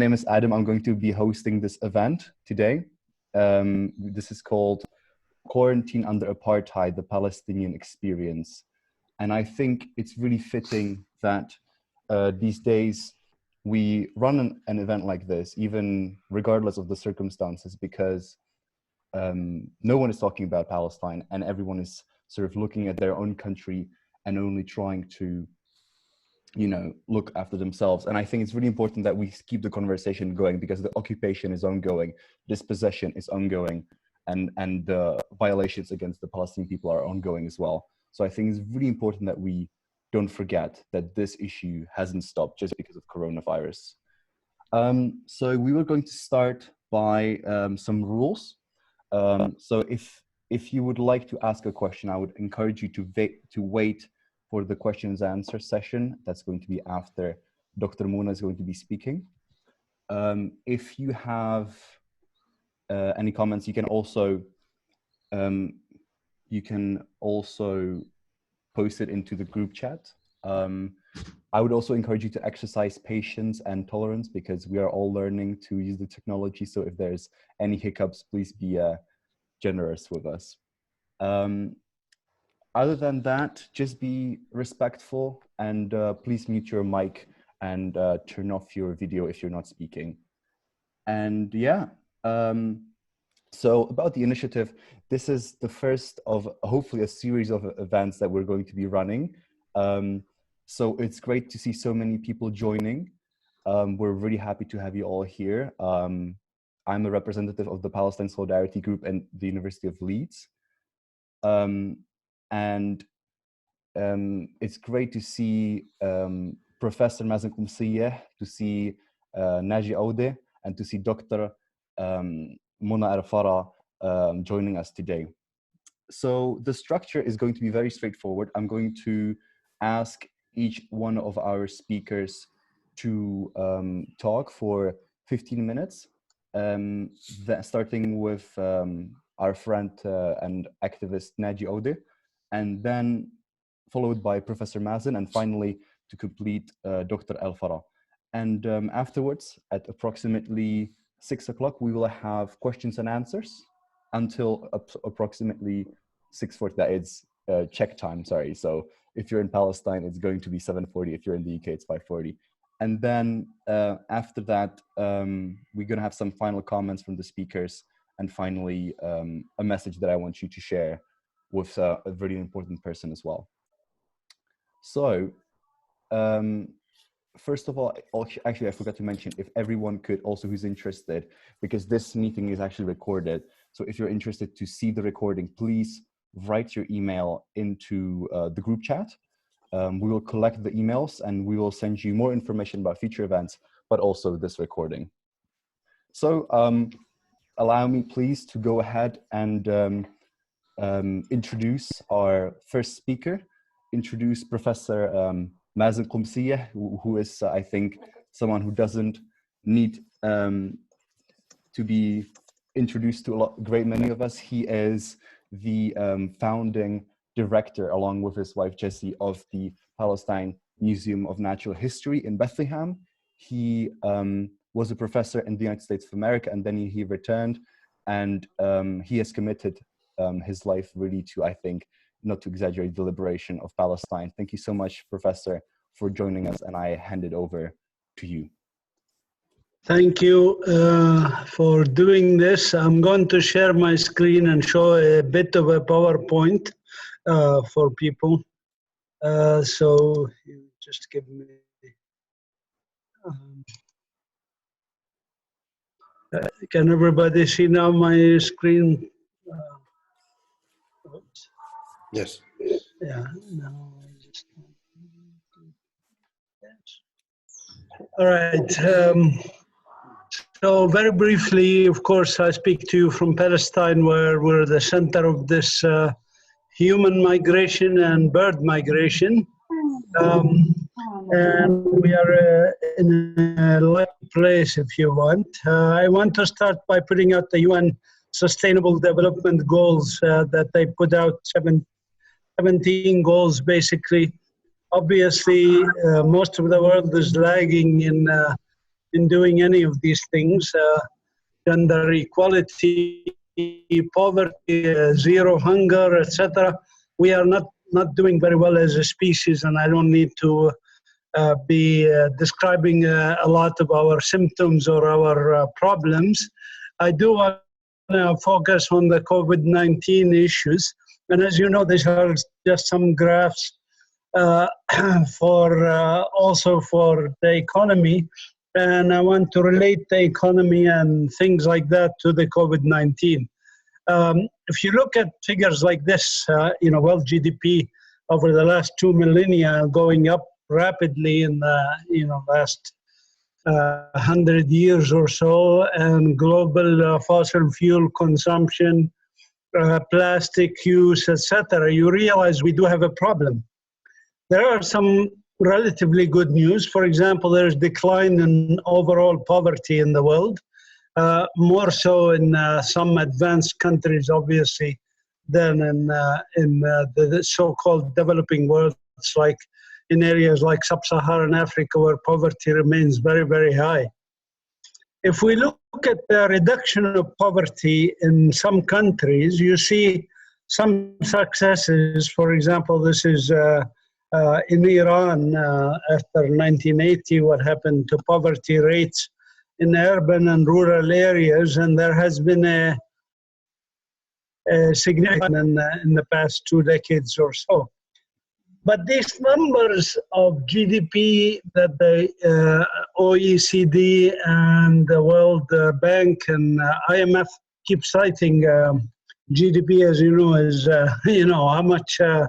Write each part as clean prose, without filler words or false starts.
name is Adam. I'm going to be hosting this event today. This is called Quarantine Under Apartheid, the Palestinian Experience. And I think it's really fitting that these days we run an event like this, even regardless of the circumstances, because no one is talking about Palestine and everyone is sort of looking at their own country and only trying to, you know, look after themselves. And I think it's really important that we keep the conversation going, because the occupation is ongoing, dispossession is ongoing, and the violations against the Palestinian people are ongoing as well. So I think it's really important that we don't forget that this issue hasn't stopped just because of coronavirus. So we were going to start by some rules. So if you would like to ask a question, I would encourage you to wait for the questions and answer session. That's going to be after Dr. Mona is going to be speaking. If you have any comments, you can also post it into the group chat. I would also encourage you to exercise patience and tolerance, because we are all learning to use the technology. So if there's any hiccups, please be generous with us. Other than that, just be respectful, and please mute your mic and turn off your video if you're not speaking. And yeah, so about the initiative, this is the first of hopefully a series of events that we're going to be running. So it's great to see so many people joining. We're really happy to have you all here. I'm a representative of the Palestine Solidarity Group and the University of Leeds. And it's great to see Professor Mazin Qumsiyeh, to see Naji Owdeh, and to see Dr. Mona Al Farah joining us today. So the structure is going to be very straightforward. I'm going to ask each one of our speakers to talk for 15 minutes, starting with our friend and activist Naji Owdeh, and then followed by Professor Mazin, and finally to complete Dr. El-Farra. And afterwards, at approximately 6 o'clock, we will have questions and answers until approximately 6:40. That is check time, sorry. So if you're in Palestine, it's going to be 7:40. If you're in the UK, it's 5:40. And then after that, we're going to have some final comments from the speakers, and finally a message that I want you to share with a very important person as well. So first of all, actually, I forgot to mention, if everyone could also, who's interested, because this meeting is actually recorded. So if you're interested to see the recording, please write your email into the group chat. We will collect the emails and we will send you more information about future events, but also this recording. So allow me please to go ahead and introduce our first speaker, introduce Professor Mazin Qumsiyeh, who is, I think, someone who doesn't need to be introduced to a great many of us. He is the founding director, along with his wife Jessie, of the Palestine Museum of Natural History in Bethlehem. He was a professor in the United States of America, and then he returned, and he has committed his life really to, I think, not to exaggerate, the liberation of Palestine. Thank you so much, Professor, for joining us, and I hand it over to you. Thank you for doing this. I'm going to share my screen and show a bit of a PowerPoint for people. So you just give me. Can everybody see now my screen? Oops. Yes. Yeah. No. Just. Yes. All right. So very briefly, of course, I speak to you from Palestine, where we're the center of this human migration and bird migration. And we are in a lucky place, if you want. I want to start by putting out the UN Sustainable Development Goals that they put out, 17 goals, basically. Obviously, most of the world is lagging in in doing any of these things. Gender equality, poverty, zero hunger, etc. We are not doing very well as a species, and I don't need to be describing a lot of our symptoms or our problems. I do want to focus on the COVID-19 issues. And as you know, these are just some graphs also for the economy. And I want to relate the economy and things like that to the COVID-19. If you look at figures like this, world GDP over the last 2 millennia going up rapidly in the last 100 years or so, and global fossil fuel consumption, plastic use, etc., you realize we do have a problem. There are some relatively good news. For example, there's decline in overall poverty in the world, more so in some advanced countries, obviously, than in the so-called developing world, like in areas like sub-Saharan Africa, where poverty remains very, very high. If we look at the reduction of poverty in some countries, you see some successes. For example, this is in Iran after 1980, what happened to poverty rates in urban and rural areas, and there has been a significant in the past 2 decades or so. But these numbers of GDP that the OECD and the World Bank and IMF keep citing, GDP, as you know, is how much a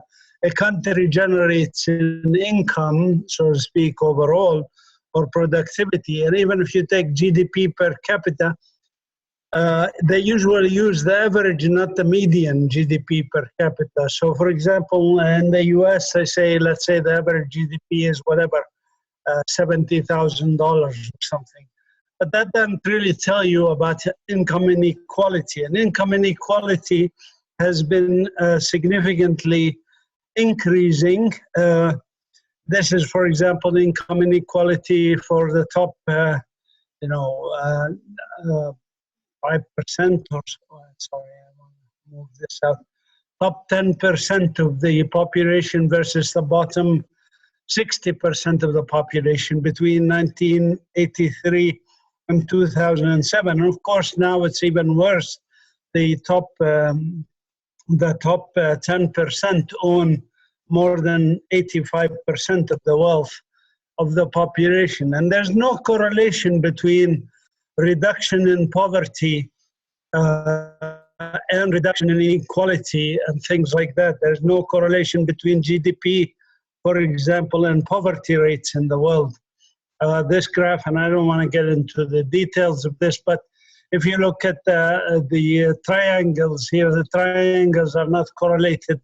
country generates in income, so to speak, overall, or productivity. And even if you take GDP per capita, they usually use the average, not the median GDP per capita. So, for example, in the US, let's say the average GDP is whatever, $70,000 or something. But that doesn't really tell you about income inequality. And income inequality has been significantly increasing. This is, for example, income inequality for the top, 5% or so. Sorry, I want to move this out. Top 10% of the population versus the bottom 60% of the population between 1983 and 2007. And of course, now it's even worse. The top 10% own more than 85% of the wealth of the population. And there's no correlation between reduction in poverty and reduction in inequality and things like that. There's no correlation between GDP, for example, and poverty rates in the world. This graph, and I don't want to get into the details of this, but if you look at the triangles here, the triangles are not correlated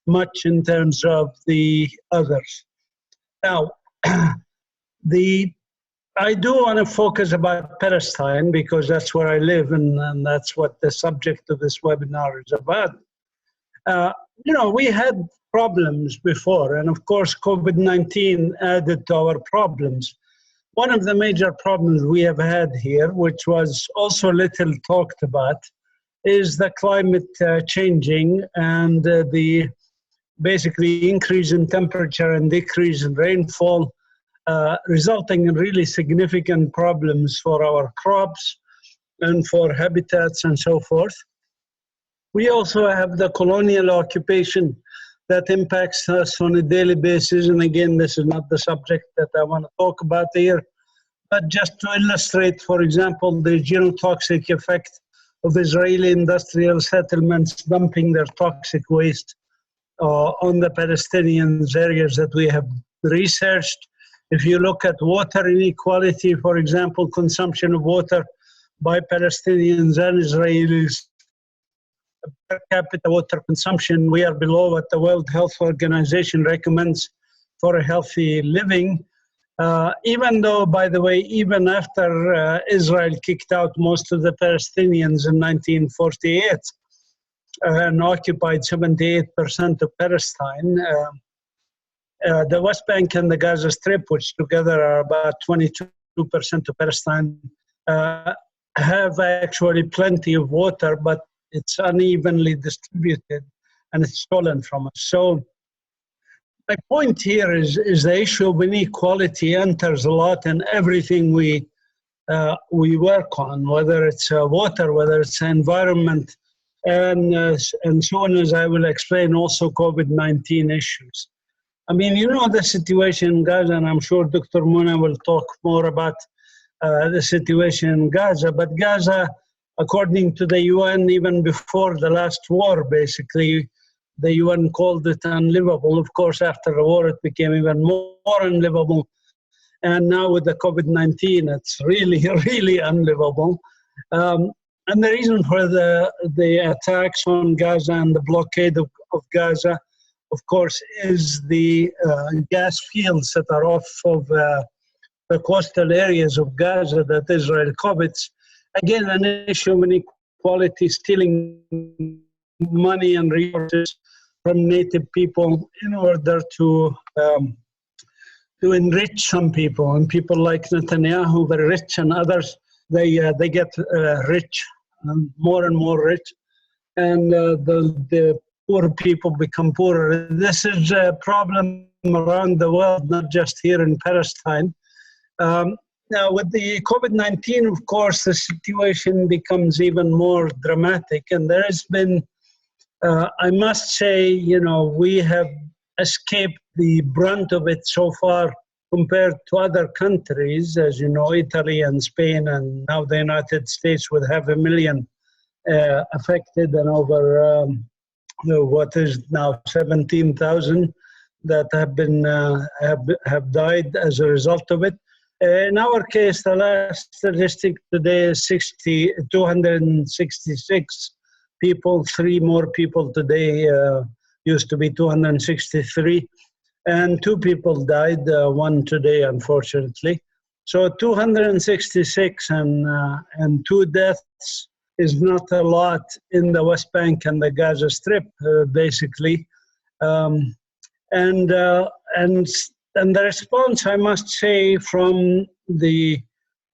much in terms of the others. Now, I do want to focus about Palestine because that's where I live, and that's what the subject of this webinar is about. We had problems before, and of course COVID-19 added to our problems. One of the major problems we have had here, which was also little talked about, is the climate changing and the basically increase in temperature and decrease in rainfall, resulting in really significant problems for our crops and for habitats and so forth. We also have the colonial occupation that impacts us on a daily basis. And again, this is not the subject that I want to talk about here, but just to illustrate, for example, the genotoxic effect of Israeli industrial settlements dumping their toxic waste on the Palestinian areas that we have researched. If you look at water inequality, for example, consumption of water by Palestinians and Israelis, per capita water consumption, we are below what the World Health Organization recommends for a healthy living. Even though, by the way, even after Israel kicked out most of the Palestinians in 1948 and occupied 78% of Palestine, the West Bank and the Gaza Strip, which together are about 22% 2% of Palestine have actually plenty of water, but it's unevenly distributed and it's stolen from us. So my point here is the issue of inequality enters a lot in everything we work on, whether it's water, whether it's environment, and so on, as I will explain, also COVID-19 issues. I mean, you know the situation in Gaza, and I'm sure Dr. Mona will talk more about the situation in Gaza. But Gaza, according to the UN, even before the last war, basically, the UN called it unlivable. Of course, after the war, it became even more unlivable. And now with the COVID-19, it's really, really unlivable. And the reason for the attacks on Gaza and the blockade of Gaza, of course, is the gas fields that are off of the coastal areas of Gaza that Israel covets. Again, an issue of inequality, stealing money and resources from native people in order to enrich some people. And people like Netanyahu, very rich, and others, they get rich, more and more rich, and the poor people become poorer. This is a problem around the world, not just here in Palestine. Now, with the COVID-19, of course, the situation becomes even more dramatic, and there has been, I must say, you know, we have escaped the brunt of it so far compared to other countries, as you know, Italy and Spain, and now the United States with 500,000 affected, and over what is now 17,000 that have been have died as a result of it. In our case, the last statistic today is 266 people, 3 more people today, used to be 263, and 2 people died, 1 today, unfortunately. So 266 and 2 deaths is not a lot in the West Bank and the Gaza Strip, basically. And the response, I must say, from the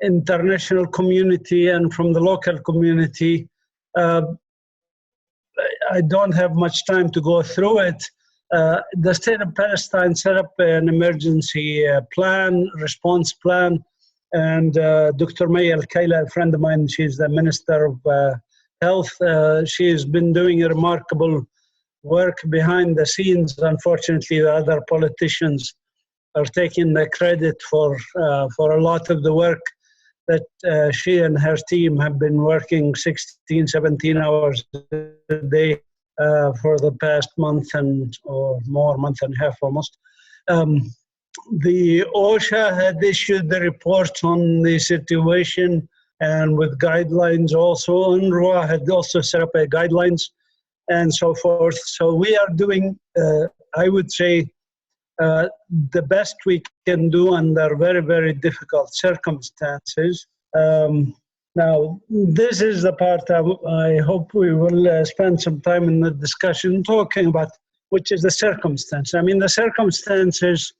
international community and from the local community, I don't have much time to go through it. The state of Palestine set up an emergency response plan, and Dr. Maya Al-Kaila, a friend of mine, she's the Minister of Health. She has been doing a remarkable work behind the scenes. Unfortunately, the other politicians are taking the credit for a lot of the work that she and her team have been working 16, 17 hours a day for the past month or more, month and a half almost. The OSHA had issued the report on the situation and with guidelines also. UNRWA had also set up guidelines and so forth. So we are doing, I would say, the best we can do under very, very difficult circumstances. Now, this is the part I hope we will spend some time in the discussion talking about, which is the circumstance. I mean, the circumstances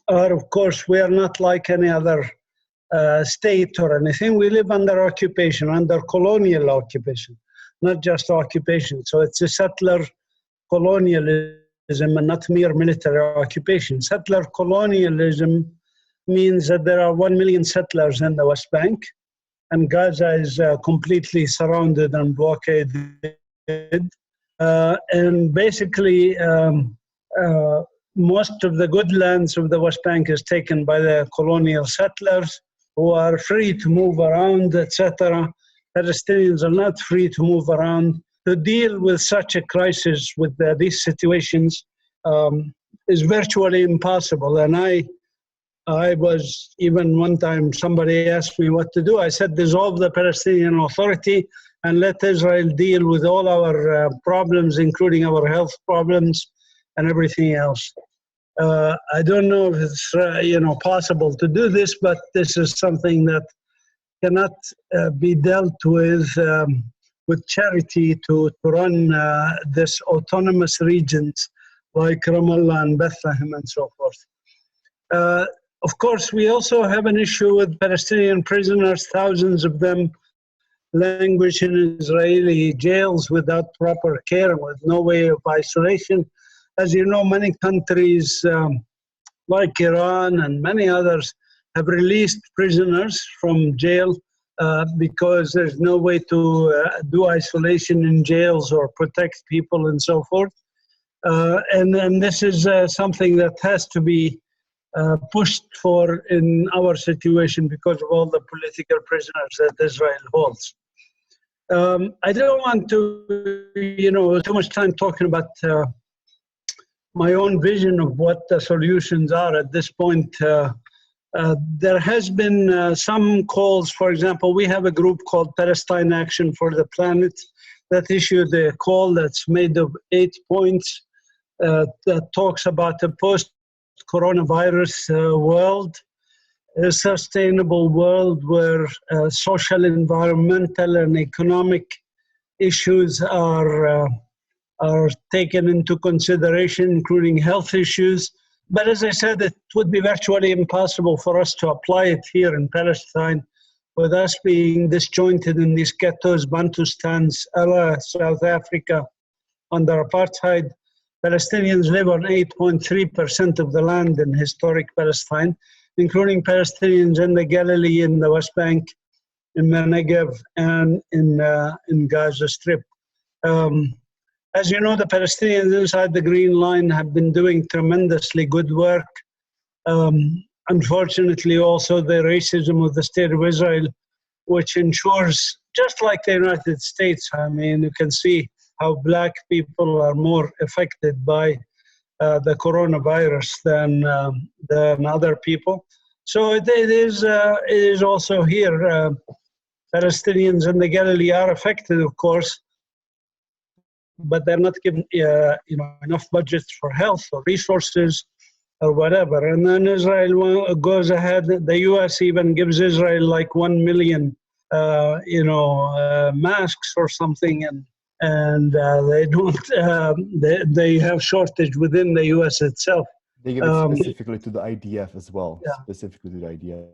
are, of course, we are not like any other state or anything. We live under occupation, under colonial occupation, not just occupation. So it's a settler colonialism and not mere military occupation. Settler colonialism means that there are 1 million settlers in the West Bank, and Gaza is completely surrounded and blockaded. And basically, most of the good lands of the West Bank is taken by the colonial settlers who are free to move around, etc. Palestinians are not free to move around. To deal with such a crisis, with these situations, is virtually impossible. And I was, even one time somebody asked me what to do. I said, dissolve the Palestinian Authority and let Israel deal with all our problems, including our health problems and everything else. I don't know if it's possible to do this, but this is something that cannot be dealt with charity to run this autonomous regions like Ramallah and Bethlehem and so forth. Of course, we also have an issue with Palestinian prisoners, thousands of them languish in Israeli jails without proper care and with no way of isolation. As you know, many countries like Iran and many others have released prisoners from jail because there's no way to do isolation in jails or protect people and so forth. And this is something that has to be pushed for in our situation because of all the political prisoners that Israel holds. I don't want to, too much time talking about my own vision of what the solutions are at this point. There has been some calls. For example, we have a group called Palestine Action for the Planet that issued a call that's made of 8 points that talks about a post-coronavirus world, a sustainable world where social, environmental, and economic issues are taken into consideration, including health issues. But as I said, it would be virtually impossible for us to apply it here in Palestine, with us being disjointed in these ghettos, Bantustans, South Africa, under apartheid. Palestinians live on 8.3% of the land in historic Palestine, including Palestinians in the Galilee, in the West Bank, in the Negev, and in Gaza Strip. As you know, the Palestinians inside the Green Line have been doing tremendously good work. Unfortunately, also the racism of the State of Israel, which ensures, just like the United States, I mean, you can see how black people are more affected by the coronavirus than other people. So it is also here. Palestinians in the Galilee are affected, of course, but they're not given enough budget for health or resources or whatever. And then Israel goes ahead. The U.S. even gives Israel like 1 million, masks or something, and they don't. They have shortage within the U.S. itself. They give it specifically to the IDF as well. Yeah. Specifically to the IDF.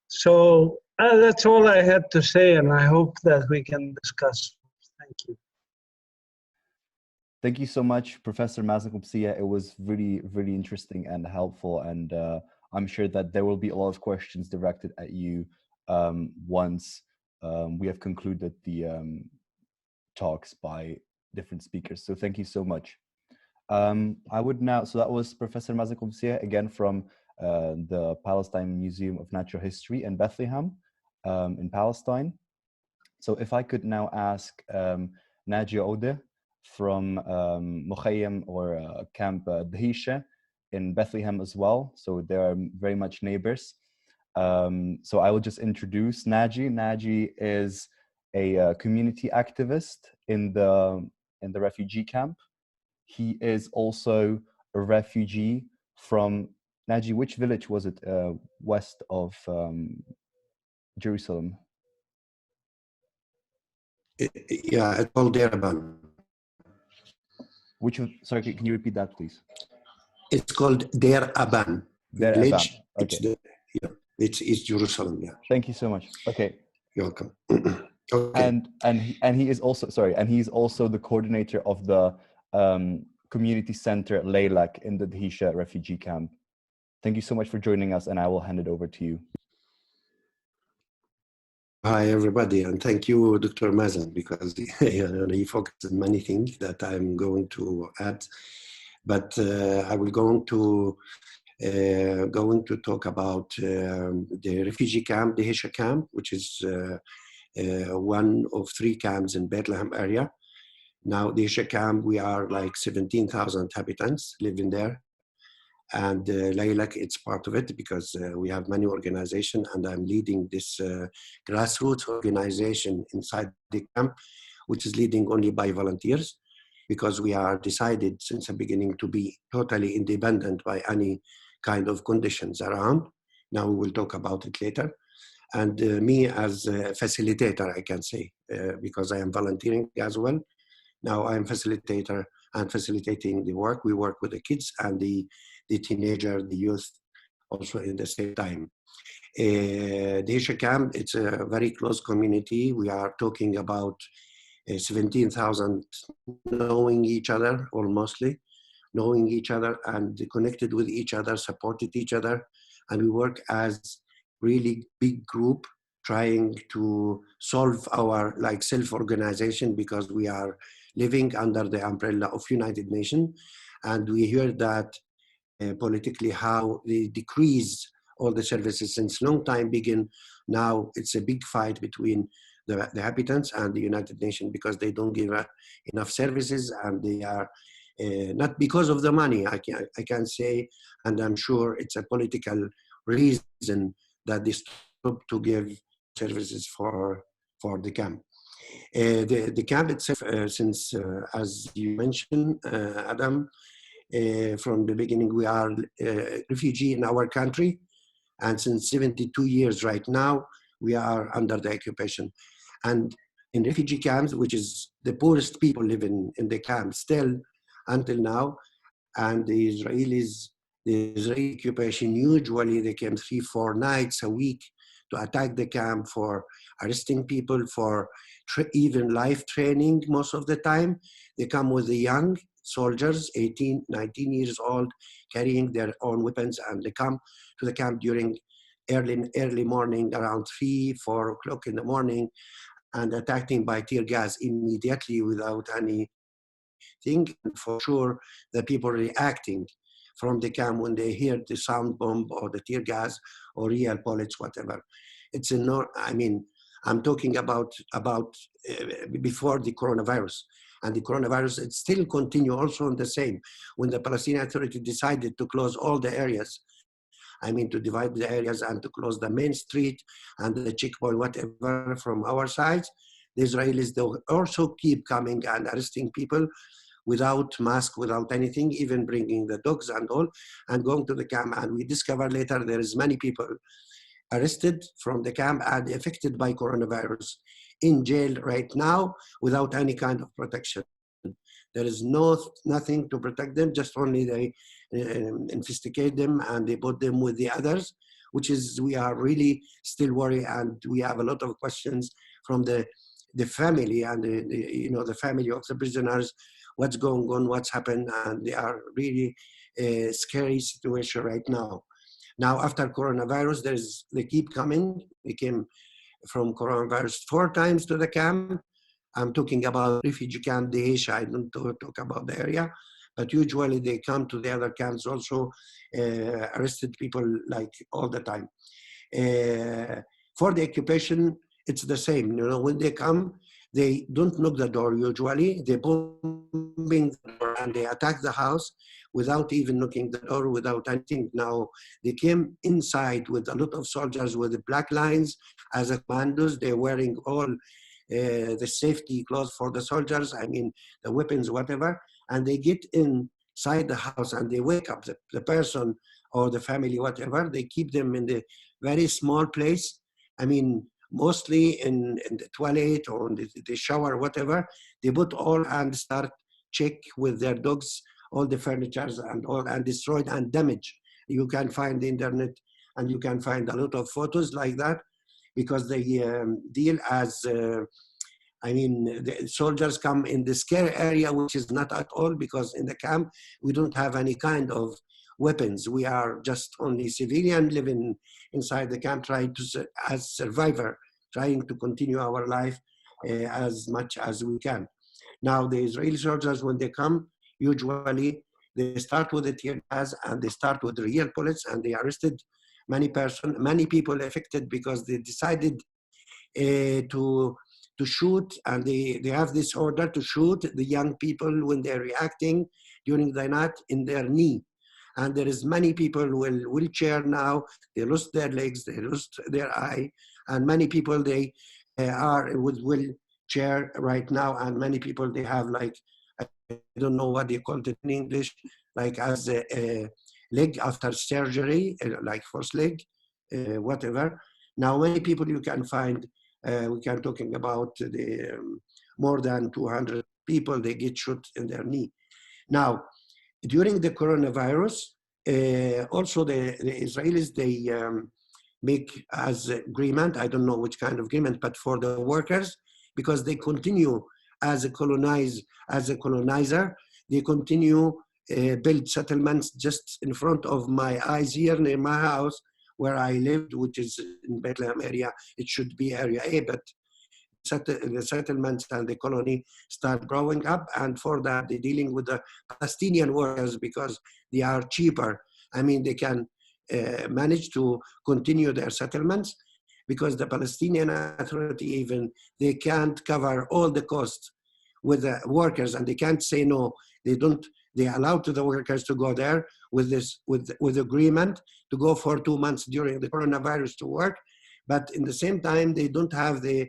So that's all I had to say, and I hope that we can discuss. Thank you. Thank you so much, Professor Mazin Qumsiyeh. It was really, really interesting and helpful. And I'm sure that there will be a lot of questions directed at you once we have concluded the talks by different speakers. So thank you so much. I would now, so that was Professor Mazin Qumsiyeh, again from the Palestine Museum of Natural History in Bethlehem in Palestine. So if I could now ask Naji Owdeh from Mukhayyam or Camp Dheisha in Bethlehem as well. So they are very much neighbors. So I will just introduce Naji. Naji is a community activist in the refugee camp. He is also a refugee from, Naji, which village was it west of Jerusalem? Yeah, it's called Deir Aban. Sorry, can you repeat that, please? It's called Deir Aban. Deir Aban. Okay. It's East Jerusalem. Yeah. Thank you so much. Okay. You're welcome. Okay. And he is also he's also the coordinator of the community center Laylak in the Dheisha refugee camp. Thank you so much for joining us, and I will hand it over to you. Hi, everybody, and thank you, Dr. Mazin, because he focused on many things that I'm going to add. But I will going to talk about the refugee camp, the Dheisha camp, which is one of 3 camps in Bethlehem area. Now, the Dheisha camp, we are like 17,000 inhabitants living there. And Laylak, it's part of it because we have many organizations, and I'm leading this grassroots organization inside the camp, which is leading only by volunteers, because we are decided since the beginning to be totally independent by any kind of conditions around. Now we will talk about it later. And me as a facilitator, I can say, because I am volunteering as well. Now I'm facilitator and facilitating the work. We work with the kids and the teenager, the youth also in the same time. Dheisha camp, it's a very close community. We are talking about 17,000 knowing each other, or mostly knowing each other and connected with each other, supported each other. And we work as really big group trying to solve our like self-organization, because we are living under the umbrella of United Nations. And we hear that politically how they decrease all the services since long time begin. Now it's a big fight between the inhabitants and the United Nations, because they don't give enough services, and they are not because of the money, I can say, and I'm sure it's a political reason that they stop to give services for the camp. The camp itself, since as you mentioned, Adam, from the beginning we are refugee in our country, and since 72 years right now we are under the occupation. And in refugee camps, which is the poorest people live in the camp still until now, and the Israeli occupation, usually they came 3-4 nights a week to attack the camp, for arresting people, for even life training. Most of the time they come with the young soldiers, 18, 19 years old, carrying their own weapons, and they come to the camp during early morning, around 3-4 o'clock in the morning, and attacking by tear gas immediately without anything. And for sure, the people reacting from the camp when they hear the sound bomb or the tear gas or real bullets, whatever. It's a I mean, I'm talking about before the coronavirus. And the coronavirus, it still continue also on the same. When the Palestinian Authority decided to close all the areas, I mean, to divide the areas and to close the main street and the checkpoint, whatever, from our side, the Israelis also keep coming and arresting people without mask, without anything, even bringing the dogs and all, and going to the camp. And we discover later there is many people arrested from the camp and affected by coronavirus in jail right now without any kind of protection. There is nothing to protect them, just only they investigate them and they put them with the others, which is, we are really still worried, and we have a lot of questions from the family and the family of the prisoners, what's going on, what's happened, and they are really a scary situation right now. Now after coronavirus, they keep coming. They came from coronavirus 4 times to the camp. I'm talking about refugee camp Dheisha. I don't talk about the area, but usually they come to the other camps also, arrested people like all the time. For the occupation, it's the same. When they come, they don't knock the door usually. They bombing the door and they attack the house without even knocking the door, without anything. Now, they came inside with a lot of soldiers with the black lines as a commandos. They're wearing all the safety clothes for the soldiers, I mean, the weapons, whatever, and they get inside the house and they wake up the person or the family, whatever. They keep them in the very small place. I mean, mostly in the toilet or in the shower, whatever. They put all and start check with their dogs, all the furnitures and all, and destroyed and damaged. You can find the internet and you can find a lot of photos like that, because they deal as, I mean, the soldiers come in the scare area, which is not at all, because in the camp, we don't have any kind of weapons. We are just only civilian living inside the camp, trying to, as survivor, trying to continue our life as much as we can. Now, the Israeli soldiers, when they come, usually they start with the tear gas and they start with the real bullets, and they arrested many people affected because they decided to shoot, and they have this order to shoot the young people when they're reacting during the night in their knee. And there is many people will wheelchair now, they lost their legs, they lost their eye, and many people they are with wheelchair right now, and many people they have like, I don't know what they call it in English, like as a leg after surgery, like first leg, whatever. Now many people you can find, we can talking about the more than 200 people, they get shot in their knee. Now, during the coronavirus, Also, the Israelis, they make as agreement, I don't know which kind of agreement, but for the workers, because they continue as a colonizer, they continue build settlements just in front of my eyes here near my house where I lived, which is in Bethlehem area. It should be area A, but the settlements and the colony start growing up, and for that they're dealing with the Palestinian workers because they are cheaper. I mean, they can manage to continue their settlements because the Palestinian Authority, even they can't cover all the costs with the workers, and they can't say no. They don't. They allow to the workers to go there with this with agreement to go for 2 months during the coronavirus to work, but in the same time they don't have the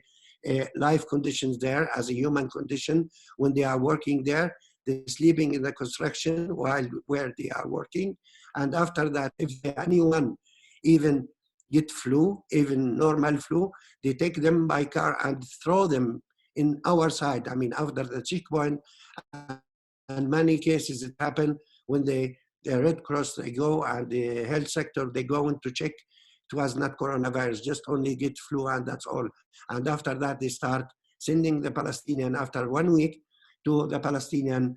life conditions there as a human condition when they are working there. They're sleeping in the construction while where they are working, and after that, if anyone even get flu, even normal flu, they take them by car and throw them in our side. I mean, after the checkpoint. And many cases it happen when the Red Cross, they go, and the health sector, they go in to check. It was not coronavirus, just only get flu, and that's all. And after that, they start sending the Palestinian after 1 week to the Palestinian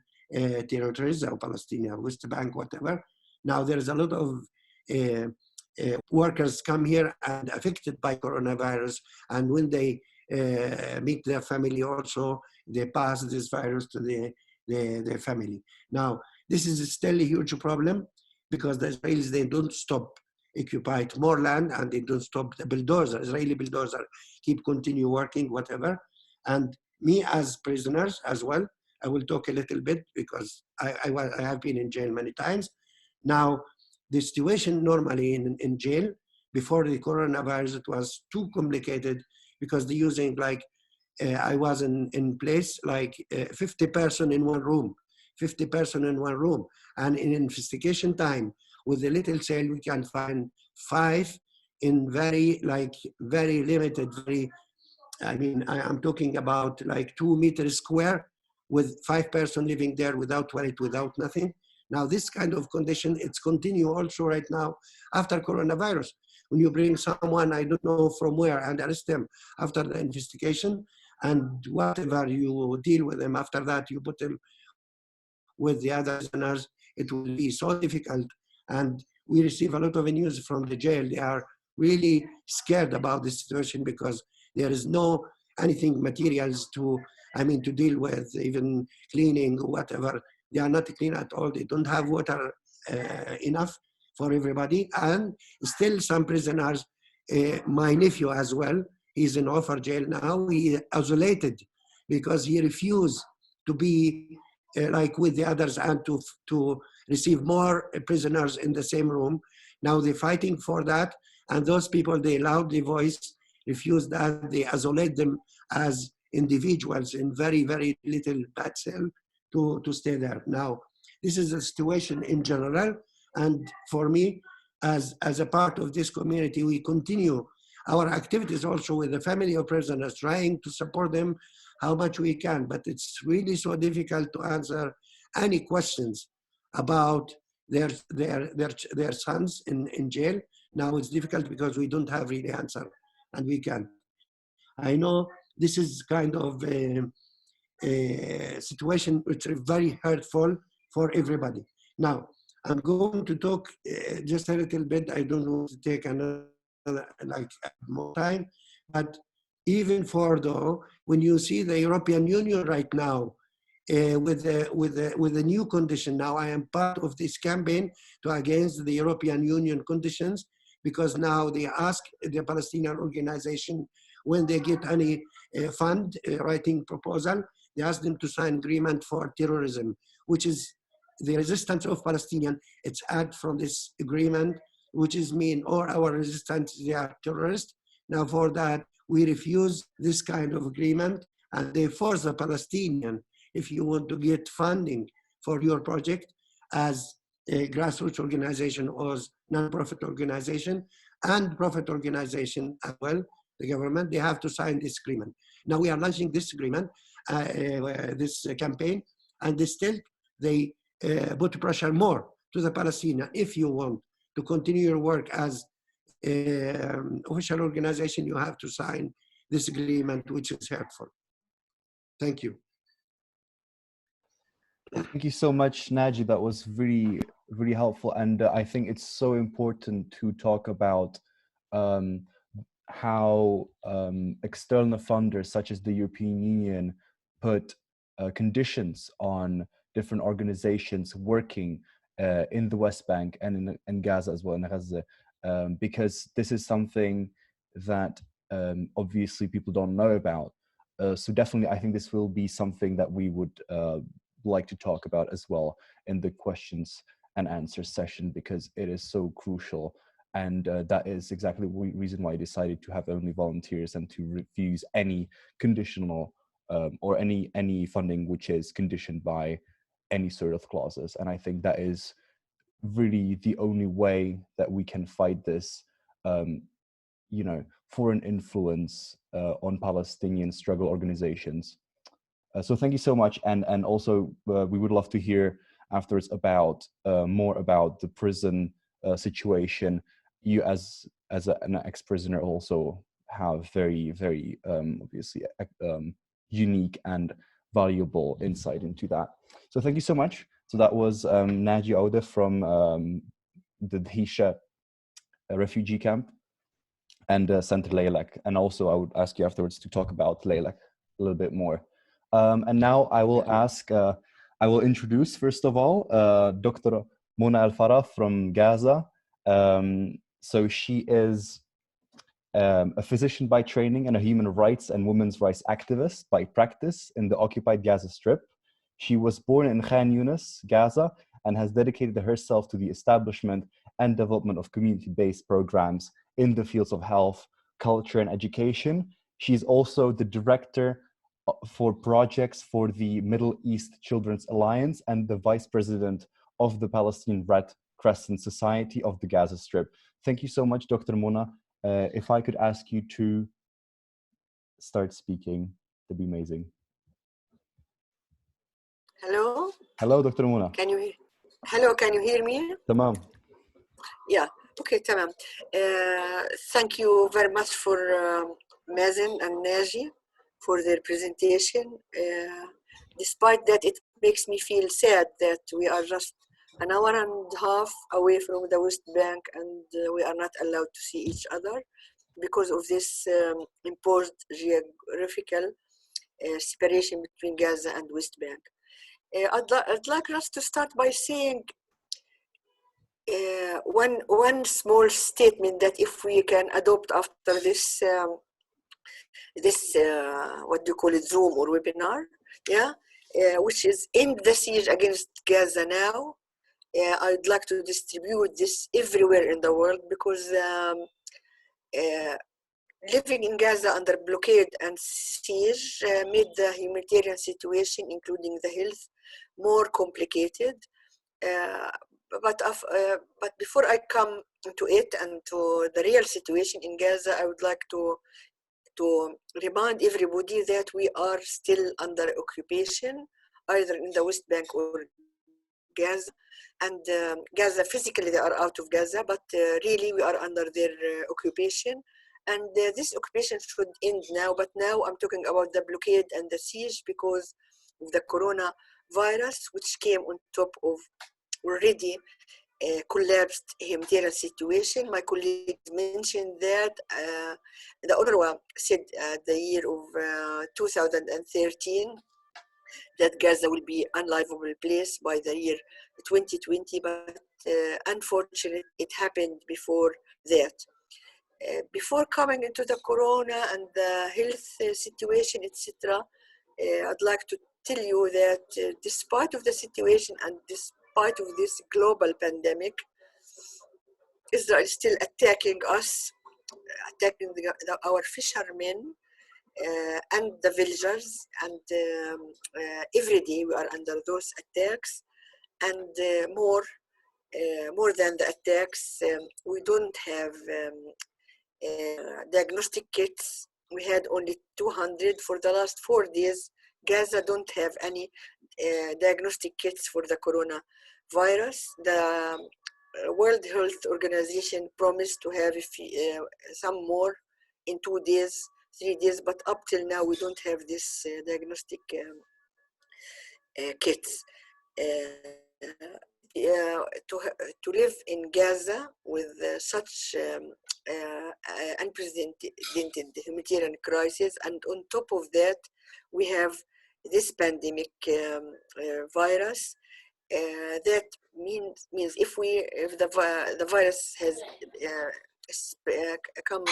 territories, or Palestinian West Bank, whatever. Now there's a lot of workers come here and affected by coronavirus, and when they meet their family also, they pass this virus to their family. Now, this is still a huge problem because the Israelis, they don't stop occupied more land, and they don't stop the bulldozer. Israeli bulldozer keep continue working, whatever. And me as prisoners as well, I will talk a little bit because I have been in jail many times. Now, the situation normally in jail before the coronavirus, it was too complicated because they're using like I was in place like 50 person in one room, 50 person in one room. And in investigation time, with a little cell, we can find 5 in very limited, I mean, I'm talking about like 2 meters square with 5 person living there without toilet, without nothing. Now, this kind of condition, it's continue also right now after coronavirus. When you bring someone, I don't know from where, and arrest them after the investigation, and whatever you deal with them after that, you put them with the other prisoners, it will be so difficult. And we receive a lot of news from the jail. They are really scared about the situation because there is no anything materials to, I mean, to deal with, even cleaning or whatever. They are not clean at all. They don't have water enough for everybody. And still some prisoners, my nephew as well, he's in Offer jail now. He isolated because he refused to be like with the others and to receive more prisoners in the same room. Now they're fighting for that. And those people, they loudly voice, refuse that. They isolate them as individuals in very, very little bad cell to stay there. Now, this is the situation in general. And for me, as a part of this community, we continue our activities also with the family of prisoners, trying to support them how much we can. But it's really so difficult to answer any questions about their sons in jail. Now it's difficult because we don't have really answer, and we can't. I know this is kind of a situation which is very hurtful for everybody. Now, I'm going to talk just a little bit. I don't want to take another like more time, but even for though, when you see the European Union right now with the new condition, now I am part of this campaign to against the European Union conditions, because now they ask the Palestinian organization when they get any fund writing proposal, they ask them to sign agreement for terrorism, which is the resistance of Palestinian. It's add from this agreement, which is mean all our resistance, they are terrorists. Now for that, we refuse this kind of agreement, and they force the Palestinian, if you want to get funding for your project as a grassroots organization or non-profit organization and profit organization as well, the government, they have to sign this agreement. Now we are launching this agreement, this campaign, and they still, they put pressure more to the Palestinians, if you want to continue your work as official organization, you have to sign this agreement, which is hurtful. Thank you. Thank you so much, Naji. That was really, really helpful. And I think it's so important to talk about how external funders such as the European Union put conditions on different organizations working in the West Bank and in Gaza as well, in Gaza, because this is something that obviously people don't know about. So definitely, I think this will be something that we would like to talk about as well in the questions and answers session, because it is so crucial. And that is exactly the reason why I decided to have only volunteers and to refuse any conditional or any funding which is conditioned by any sort of clauses. And I think that is really the only way that we can fight this, foreign influence on Palestinian struggle organizations. So thank you so much. And also we would love to hear afterwards about more about the prison situation. You as an ex-prisoner also have very, very obviously unique and valuable insight into that. So thank you so much. So that was Naji Owdeh from the Dheisha refugee camp and Center Laylak. And also I would ask you afterwards to talk about Laylak a little bit more. And now I will I will introduce, first of all, Dr. Mona Al Farah from Gaza. So she is a physician by training and a human rights and women's rights activist by practice in the occupied Gaza Strip. She was born in Khan Yunis, Gaza, and has dedicated herself to the establishment and development of community-based programs in the fields of health, culture, and education. She is also the director for projects for the Middle East Children's Alliance and the vice president of the Palestinian Red Crescent Society of the Gaza Strip. Thank you so much, Dr. Mona. If I could ask you to start speaking, that'd be amazing. Hello? Hello, Dr. Mona. Can you hear? Hello, can you hear me? Tamam. Yeah, okay, tamam. Thank you very much for Mazin and Naji for their presentation. Despite that, it makes me feel sad that we are just an hour and a half away from the West Bank and we are not allowed to see each other because of this imposed geographical separation between Gaza and West Bank. I'd like us to start by saying one small statement that if we can adopt after this what do you call it, Zoom or webinar, which is end the siege against Gaza now. I'd like to distribute this everywhere in the world because living in Gaza under blockade and siege made the humanitarian situation, including the health, more complicated. But before I come to it and to the real situation in Gaza, I would like to remind everybody that we are still under occupation, either in the West Bank or Gaza. And Gaza, physically they are out of Gaza, but really we are under their occupation. And this occupation should end now, but now I'm talking about the blockade and the siege because of the coronavirus, which came on top of already collapsed humanitarian situation. My colleague mentioned that the UNRWA said the year of 2013 that Gaza will be an unlivable place by the year 2020, but unfortunately it happened before that. Before coming into the corona and the health situation, etc., I'd like to tell you that despite of the situation and despite of this global pandemic, Israel is still attacking us, attacking our fishermen and the villagers, and every day we are under those attacks, and more than the attacks, we don't have diagnostic kits. We had only 200 for the last 4 days. Gaza don't have any diagnostic kits for the coronavirus. virus. The World Health Organization promised to have some more in 2 days, 3 days, but up till now we don't have this diagnostic kits. To live in Gaza with such unprecedented humanitarian crisis, and on top of that we have this pandemic virus. That means if the virus has comes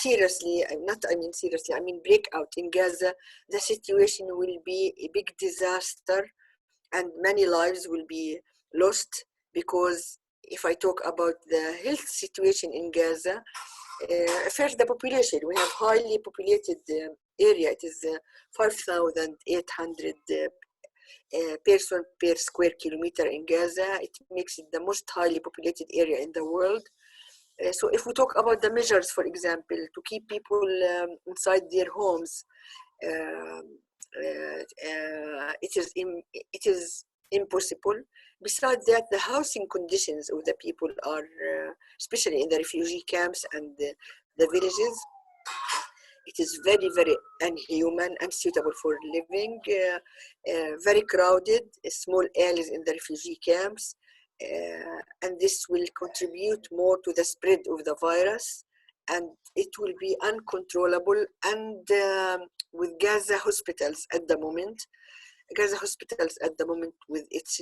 seriously, I mean breakout in Gaza, the situation will be a big disaster and many lives will be lost. Because if I talk about the health situation in Gaza, first the population, we have highly populated area. It is 5,800 person per square kilometer in Gaza. It makes it the most highly populated area in the world. So if we talk about the measures, for example, to keep people inside their homes, it is impossible. Besides that, the housing conditions of the people are, especially in the refugee camps and the villages, it is very, very inhuman, unsuitable for living, very crowded, small areas in the refugee camps, and this will contribute more to the spread of the virus, and it will be uncontrollable. And with Gaza hospitals at the moment, with its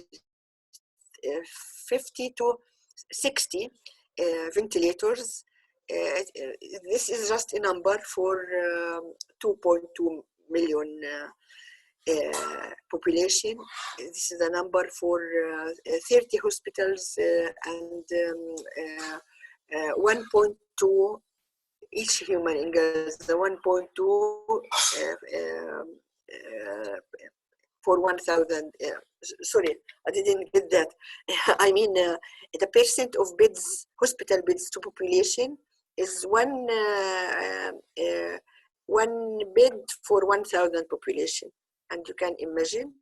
50 to 60 ventilators, this is just a number for 2.2 million population. This is a number for 30 hospitals and 1.2 each human in Gaza, 1.2 for 1,000. Sorry, I didn't get that. I mean, the percent of beds, hospital beds to population is one bed for 1,000 population, and you can imagine.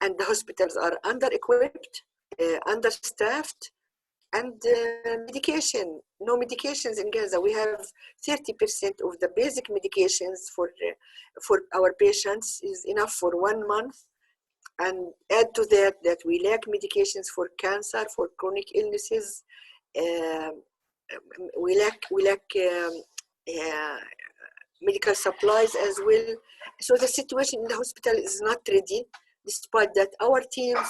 And the hospitals are under-equipped, understaffed, and medication. No medications in Gaza. We have 30% of the basic medications for our patients is enough for 1 month. And add to that we lack medications for cancer, for chronic illnesses. We lack medical supplies as well. So the situation in the hospital is not ready. Despite that, our teams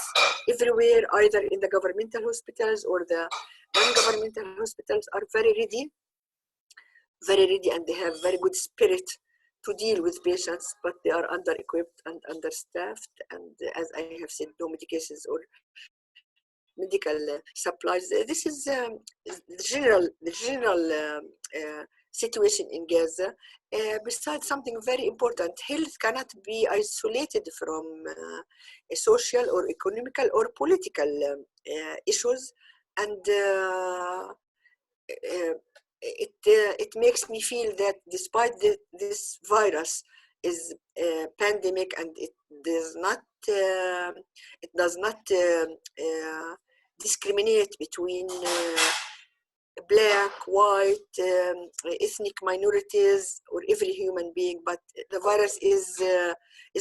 everywhere, either in the governmental hospitals or the non-governmental hospitals, are very ready, and they have very good spirit to deal with patients, but they are under-equipped and understaffed, and as I have said, no medications or medical supplies. This is the general situation in Gaza. Besides something very important, health cannot be isolated from social or economical or political issues, and it makes me feel that despite this virus is a pandemic, and it does not discriminate between black, white, ethnic minorities, or every human being, but the virus is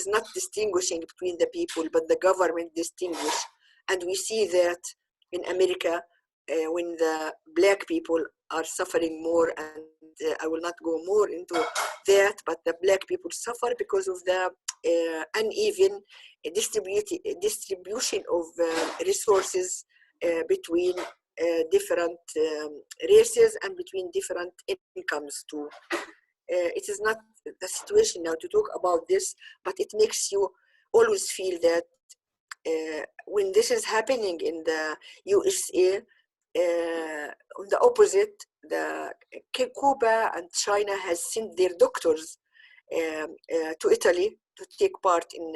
not distinguishing between the people, but the government distinguish. And we see that in America, when the black people are suffering more, and I will not go more into that, but the black people suffer because of the uneven distribution of resources between different races and between different incomes too. It is not the situation now to talk about this, but it makes you always feel that when this is happening in the USA, on the opposite, Cuba and China has sent their doctors to Italy to take part in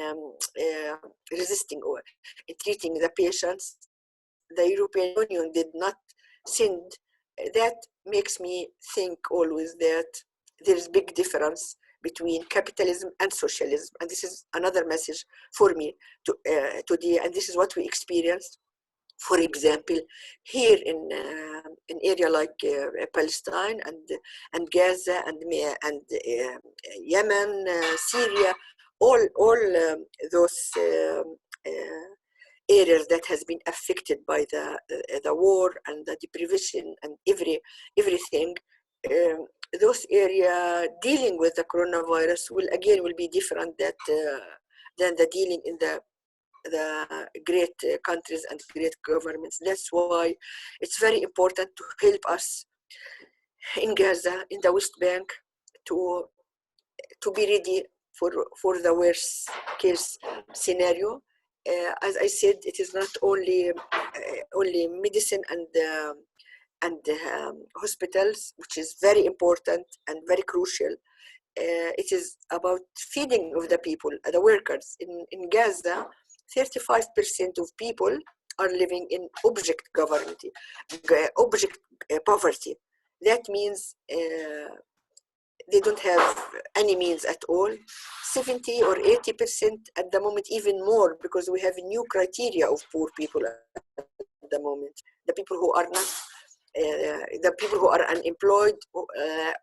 resisting or in treating the patients. The European Union did not send. That makes me think always that there is big difference between capitalism and socialism, and this is another message for me today. And this is what we experienced For example, here in an area like Palestine and Gaza and Yemen, Syria, all those areas that has been affected by the war and the deprivation and everything. Those areas dealing with the coronavirus will be different than the dealing in the great countries and great governments. That's why it's very important to help us in Gaza, in the West Bank, to be ready for the worst case scenario. As I said, it is not only medicine and hospitals, which is very important and very crucial. It is about feeding of the people, the workers. In Gaza, 35% of people are living in object poverty. That means they don't have any means at all. 70 or 80% at the moment, even more, because we have a new criteria of poor people at the moment. The people who are not, the people who are unemployed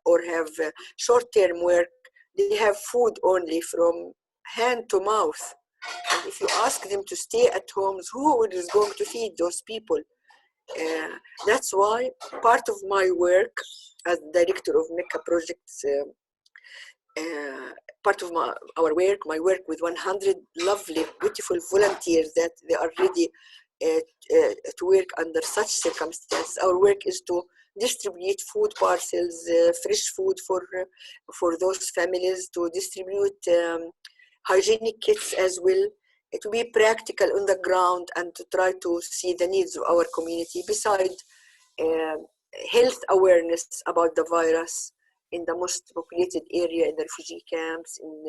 or have short-term work, they have food only from hand to mouth. And if you ask them to stay at homes, who is going to feed those people? That's why part of my work as director of MECA projects, part of my work with 100 lovely, beautiful volunteers that they are ready to work under such circumstances. Our work is to distribute food parcels, fresh food for those families, to distribute hygienic kits as well, to be practical on the ground and to try to see the needs of our community, besides health awareness about the virus in the most populated area, in the refugee camps, in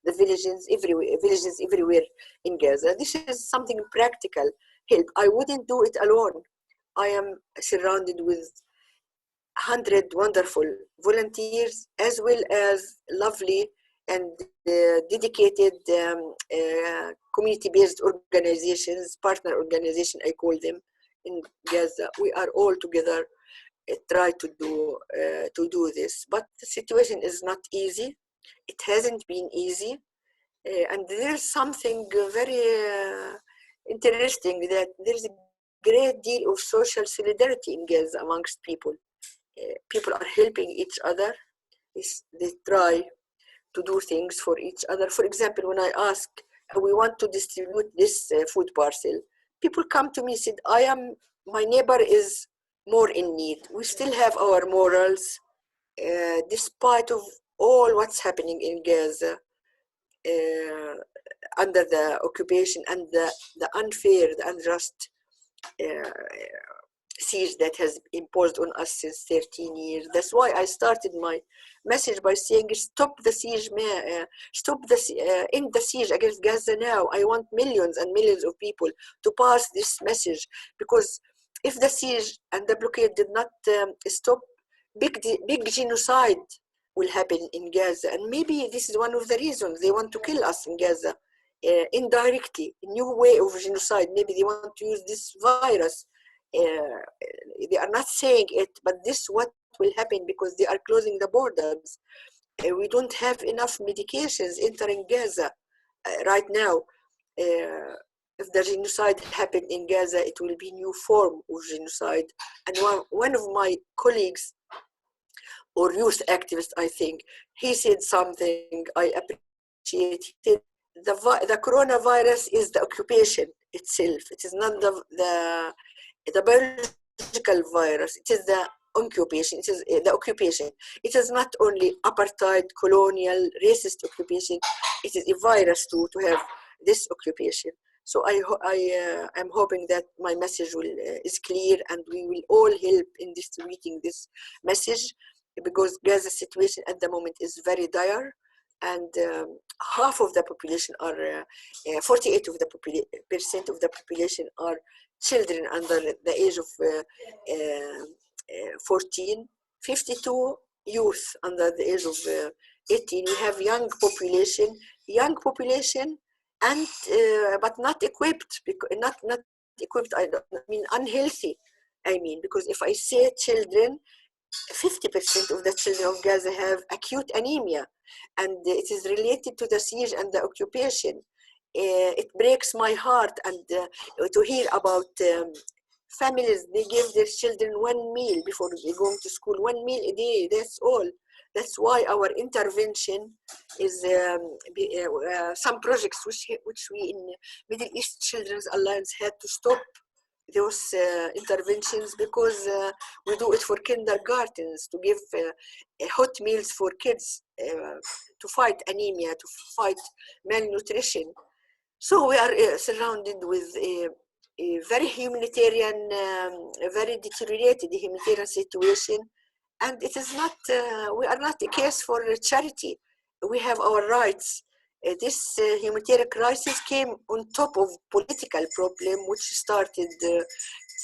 the villages everywhere in Gaza. This is something practical help. I wouldn't do it alone. I am surrounded with 100 wonderful volunteers, as well as lovely and dedicated community-based organizations, partner organization, I call them, in Gaza. We are all together try to do this, but the situation is not easy. It hasn't been easy, and there's something very interesting, that there's a great deal of social solidarity in Gaza amongst people. People are helping each other. They try to do things for each other. For example, when I ask, we want to distribute this food parcel, people come to me and said, my neighbor is more in need. We still have our morals, despite of all what's happening in Gaza, under the occupation and the unfair, the unjust siege that has imposed on us since 13 years. That's why I started my message by saying, stop the siege, end the siege against Gaza now. I want millions and millions of people to pass this message, because if the siege and the blockade did not stop, big genocide will happen in Gaza. And maybe this is one of the reasons they want to kill us in Gaza, indirectly, a new way of genocide. Maybe they want to use this virus. They are not saying it, but this is what will happen, because they are closing the borders. We don't have enough medications entering Gaza right now. If the genocide happened in Gaza, it will be a new form of genocide. And one of my colleagues, or youth activist, I think, he said something I appreciate. He said, the coronavirus is the occupation itself. It is not the biological virus. It is the occupation. It is the occupation. It is not only apartheid, colonial, racist occupation. It is a virus to have this occupation. So I'm hoping that my message is clear, and we will all help in distributing this message, because Gaza's situation at the moment is very dire, and half of the population are, 48% of the population are children under the age of 14, 52 youth under the age of 18. We have young population, and but not equipped, not equipped, I don't mean unhealthy. I mean, because if I say children, 50% of the children of Gaza have acute anemia, and it is related to the siege and the occupation. It breaks my heart and to hear about families, they give their children one meal before they go to school, one meal a day, that's all. That's why our intervention is some projects which we in Middle East Children's Alliance had to stop those interventions because we do it for kindergartens to give hot meals for kids to fight anemia, to fight malnutrition. So we are surrounded with a very humanitarian, a very deteriorated humanitarian situation, and it is not. We are not a case for charity. We have our rights. This humanitarian crisis came on top of political problem, which started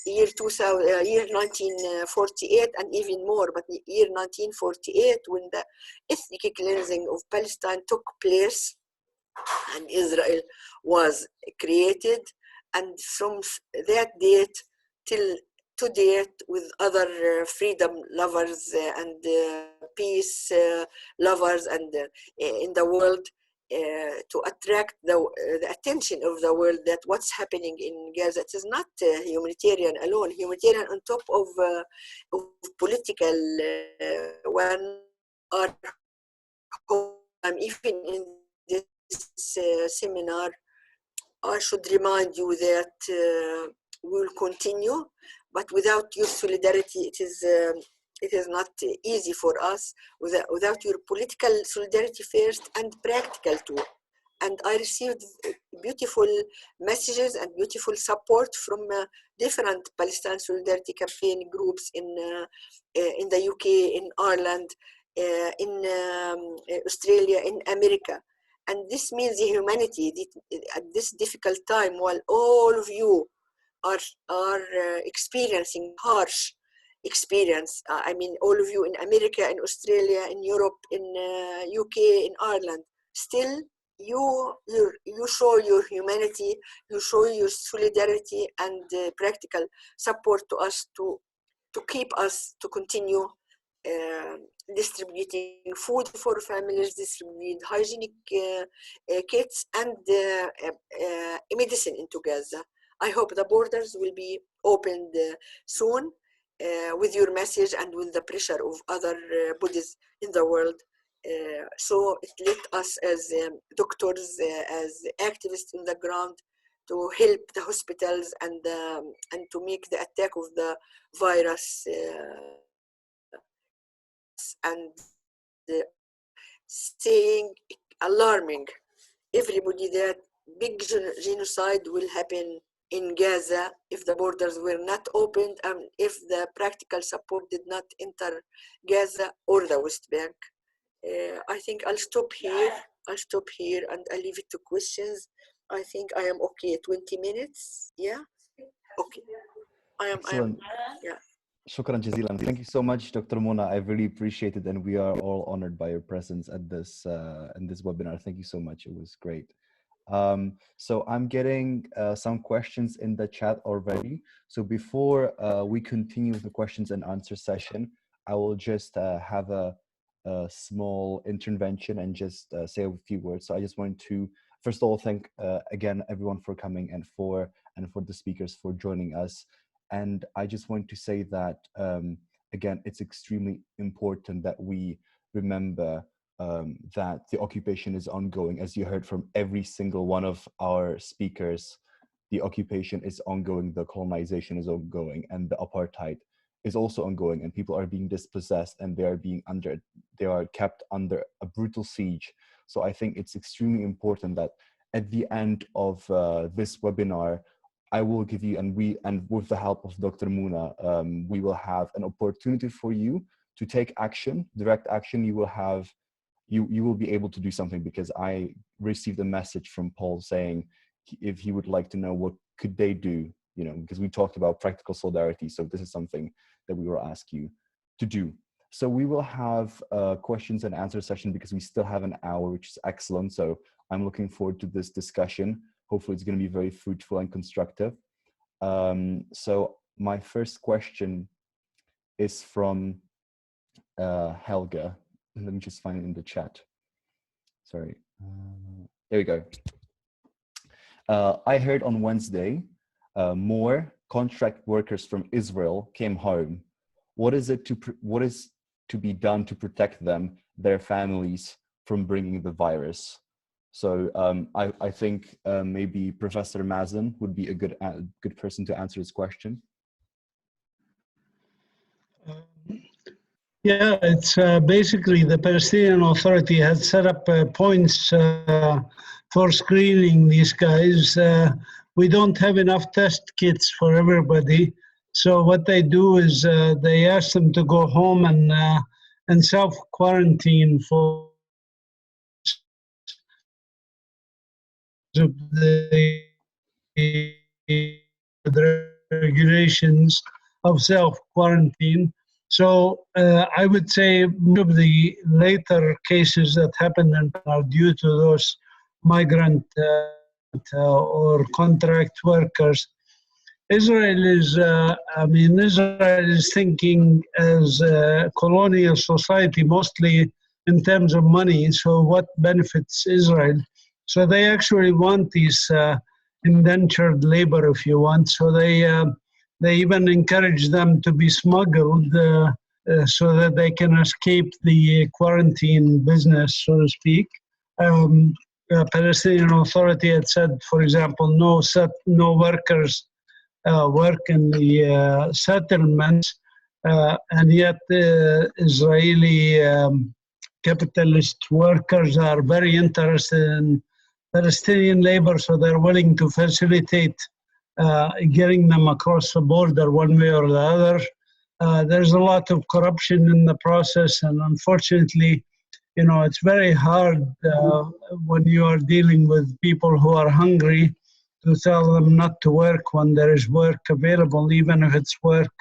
year 2000, year 1948, and even more. But year 1948, when the ethnic cleansing of Palestine took place, and Israel was created, and from that date till to date, with other freedom lovers and peace lovers and in the world, to attract the attention of the world that what's happening in Gaza, it is not humanitarian alone. Humanitarian on top of political one are even in this seminar, I should remind you that we will continue, but without your solidarity, it is not easy for us. Without your political solidarity first and practical too. And I received beautiful messages and beautiful support from different Palestine Solidarity Campaign groups in the UK, in Ireland, in Australia, in America. And this means the humanity at this difficult time, while all of you are experiencing harsh experience. I mean, all of you in America, in Australia, in Europe, in UK, in Ireland, still you show your humanity, you show your solidarity and practical support to us to keep us to continue distributing food for families, distribute hygienic kits and medicine into Gaza. I hope the borders will be opened soon with your message and with the pressure of other bodies in the world. So it let us as doctors, as activists in the ground, to help the hospitals and to make the attack of the virus and saying alarming everybody that big genocide will happen in Gaza if the borders were not opened and if the practical support did not enter Gaza or the West Bank. I think I'll stop here. And I'll leave it to questions. I think I am okay. 20 minutes. Yeah. Okay. Excellent. Yeah. Shukran jazilan. Thank you so much, Dr. Mona. I really appreciate it, and we are all honored by your presence at this in this webinar. Thank you so much. It was great. So I'm getting some questions in the chat already. So before we continue with the questions and answer session, I will just have a small intervention and just say a few words. So I just want to, first of all, thank again everyone for coming and for the speakers for joining us. And I just want to say that again, it's extremely important that we remember that the occupation is ongoing. As you heard from every single one of our speakers, the occupation is ongoing, the colonization is ongoing, and the apartheid is also ongoing, and people are being dispossessed and they are kept under a brutal siege. So I think it's extremely important that at the end of this webinar, I will give you, and with the help of Dr. Mona, we will have an opportunity for you to take action, direct action. You will be able to do something, because I received a message from Paul saying if he would like to know what could they do, because we talked about practical solidarity. So this is something that we will ask you to do. So we will have a questions and answer session because we still have an hour, which is excellent. So I'm looking forward to this discussion. Hopefully it's going to be very fruitful and constructive. So my first question is from Helga. Let me just find it in the chat. Sorry. There we go. I heard on Wednesday more contract workers from Israel came home. What is to be done to protect them, their families, from bringing the virus? So I think maybe Professor Mazin would be a good person to answer this question. Yeah, it's basically the Palestinian Authority has set up points for screening these guys. We don't have enough test kits for everybody. So what they do is they ask them to go home and self-quarantine for the regulations of self-quarantine. So I would say most of the later cases that happened are due to those migrant or contract workers. Israel is thinking as a colonial society, mostly in terms of money. So what benefits Israel? So they actually want these indentured labor, if you want. So they even encourage them to be smuggled so that they can escape the quarantine business, so to speak. Palestinian Authority had said, for example, no workers work in the settlements, and yet the Israeli capitalist workers are very interested in Palestinian labor, so they're willing to facilitate getting them across the border one way or the other. There's a lot of corruption in the process, and unfortunately, it's very hard when you are dealing with people who are hungry to tell them not to work when there is work available, even if it's work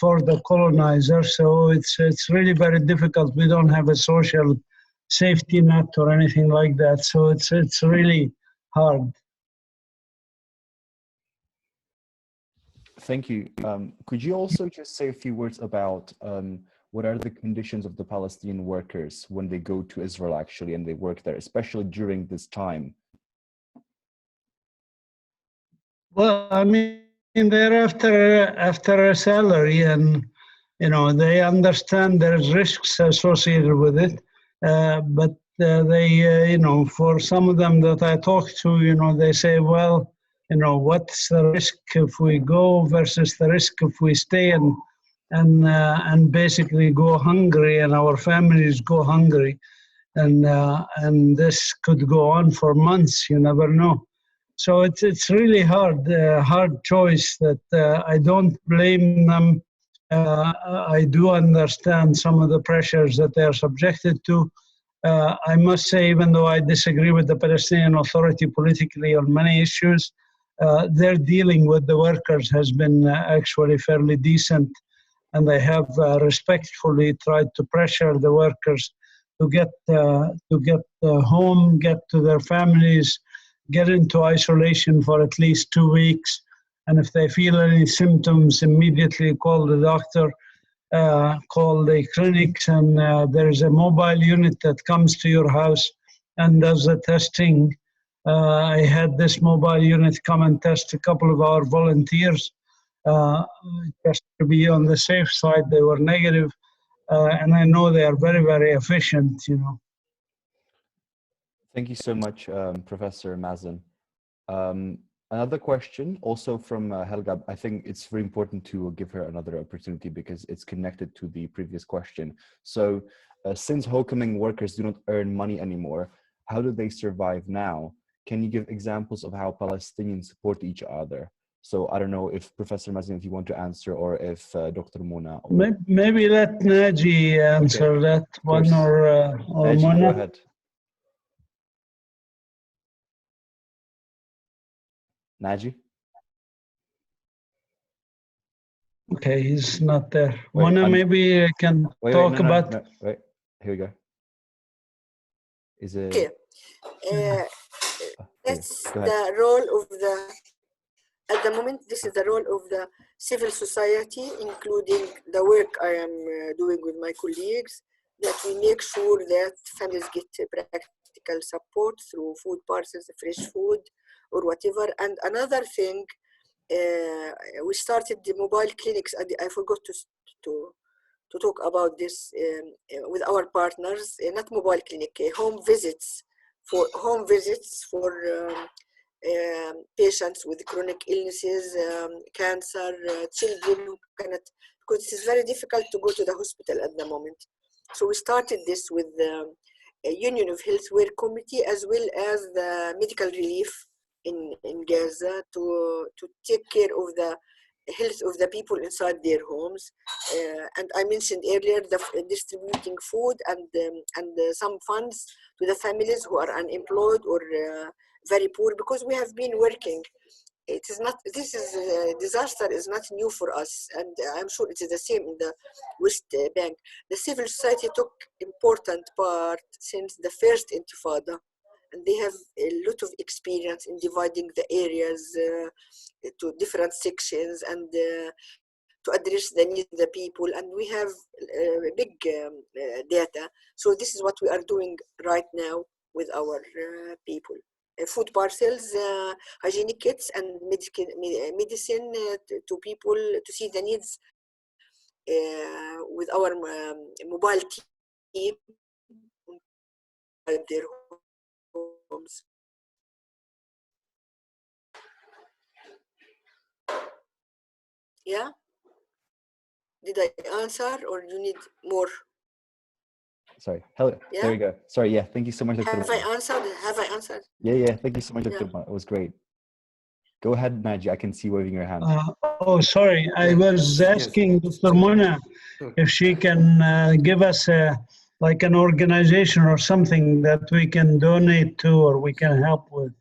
for the colonizer. So it's really very difficult. We don't have a social safety net or anything like that. So it's really hard. Thank you. Could you also just say a few words about what are the conditions of the Palestinian workers when they go to Israel actually and they work there, especially during this time? Well, I mean, they're after a salary, and they understand there's risks associated with it. But they, for some of them that I talk to, they say, well, what's the risk if we go versus the risk if we stay and basically go hungry, and our families go hungry, and this could go on for months. You never know. So it's really hard choice that I don't blame them. I do understand some of the pressures that they are subjected to. I must say, even though I disagree with the Palestinian Authority politically on many issues, their dealing with the workers has been actually fairly decent, and they have respectfully tried to pressure the workers to get home, get to their families, get into isolation for at least 2 weeks. And if they feel any symptoms, immediately call the doctor, call the clinics, and there's a mobile unit that comes to your house and does the testing. I had this mobile unit come and test a couple of our volunteers just to be on the safe side. They were negative, and I know they are very, very efficient, Thank you so much, Professor Mazin. Another question also from Helga. I think it's very important to give her another opportunity because it's connected to the previous question. So since homecoming workers do not earn money anymore, how do they survive now? Can you give examples of how Palestinians support each other? So I don't know if Professor Mazin, if you want to answer, or if Dr. Mona. Or... Maybe let Naji answer that one, or Naji, Mona. go ahead. Naji? Okay, he's not there. Mona, maybe I can talk about... No, wait, here we go. Is it... Okay. That's the role of the At the moment, this is the role of the civil society, including the work I am doing with my colleagues, that we make sure that families get practical support through food parcels, fresh food, or whatever. And another thing, we started the mobile clinics. I forgot to talk about this with our partners. Not mobile clinic, home visits for patients with chronic illnesses, cancer, children who cannot, because it is very difficult to go to the hospital at the moment. So we started this with the Union of Healthcare Committee as well as the medical relief in Gaza to take care of the health of the people inside their homes. And I mentioned earlier the distributing food and some funds to the families who are unemployed or very poor, because we have been working. It is not, this is disaster is not new for us, and I'm sure it is the same in the West Bank. The civil society took important part since the first Intifada, and they have a lot of experience in dividing the areas to different sections and to address the needs of the people, and we have big data. So this is what we are doing right now with our people. Food parcels, hygienic kits, and medicine to people to see the needs with our mobile team at their homes. Yeah? Did I answer or you need more? Sorry. Hello. Yeah? There you go. Sorry. Yeah. Thank you so much, Dr. Have I answered? Have I answered? Yeah. Thank you so much, Dr. Yeah. It was great. Go ahead, Naji. I can see waving your hand. Sorry. I was asking Dr. Mona if she can give us like an organization or something that we can donate to or we can help with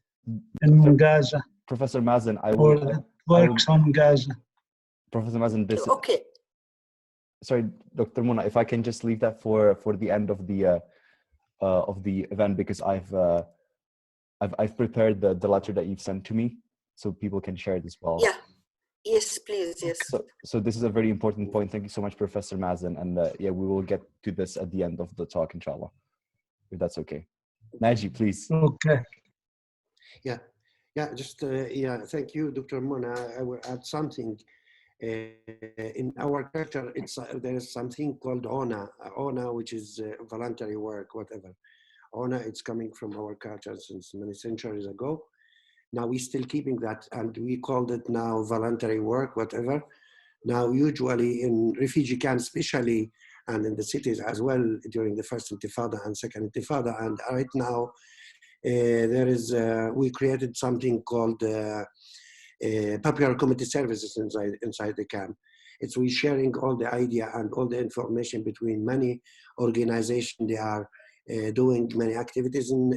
in Gaza. Professor Mazin, Or that works on Gaza. Professor Mazin, this okay. Sorry, Dr. Mona, if I can just leave that for the end of the event, because I've prepared the letter that you've sent to me, so people can share it as well. Yeah. Yes, please. Yes. So this is a very important point. Thank you so much, Professor Mazin, and yeah, we will get to this at the end of the talk, inshallah, if that's okay. Naji, please. Okay. Yeah. Just thank you, Dr. Mona. I will add something. In our culture, there is something called ona, which is voluntary work, whatever. Ona, it's coming from our culture since many centuries ago. Now we're still keeping that, and we called it now voluntary work, whatever. Now, usually in refugee camps, especially, and in the cities as well, during the first Intifada and second Intifada, and right now, we created something called popular community services inside the camp. It's we sharing all the idea and all the information between many organizations. They are doing many activities in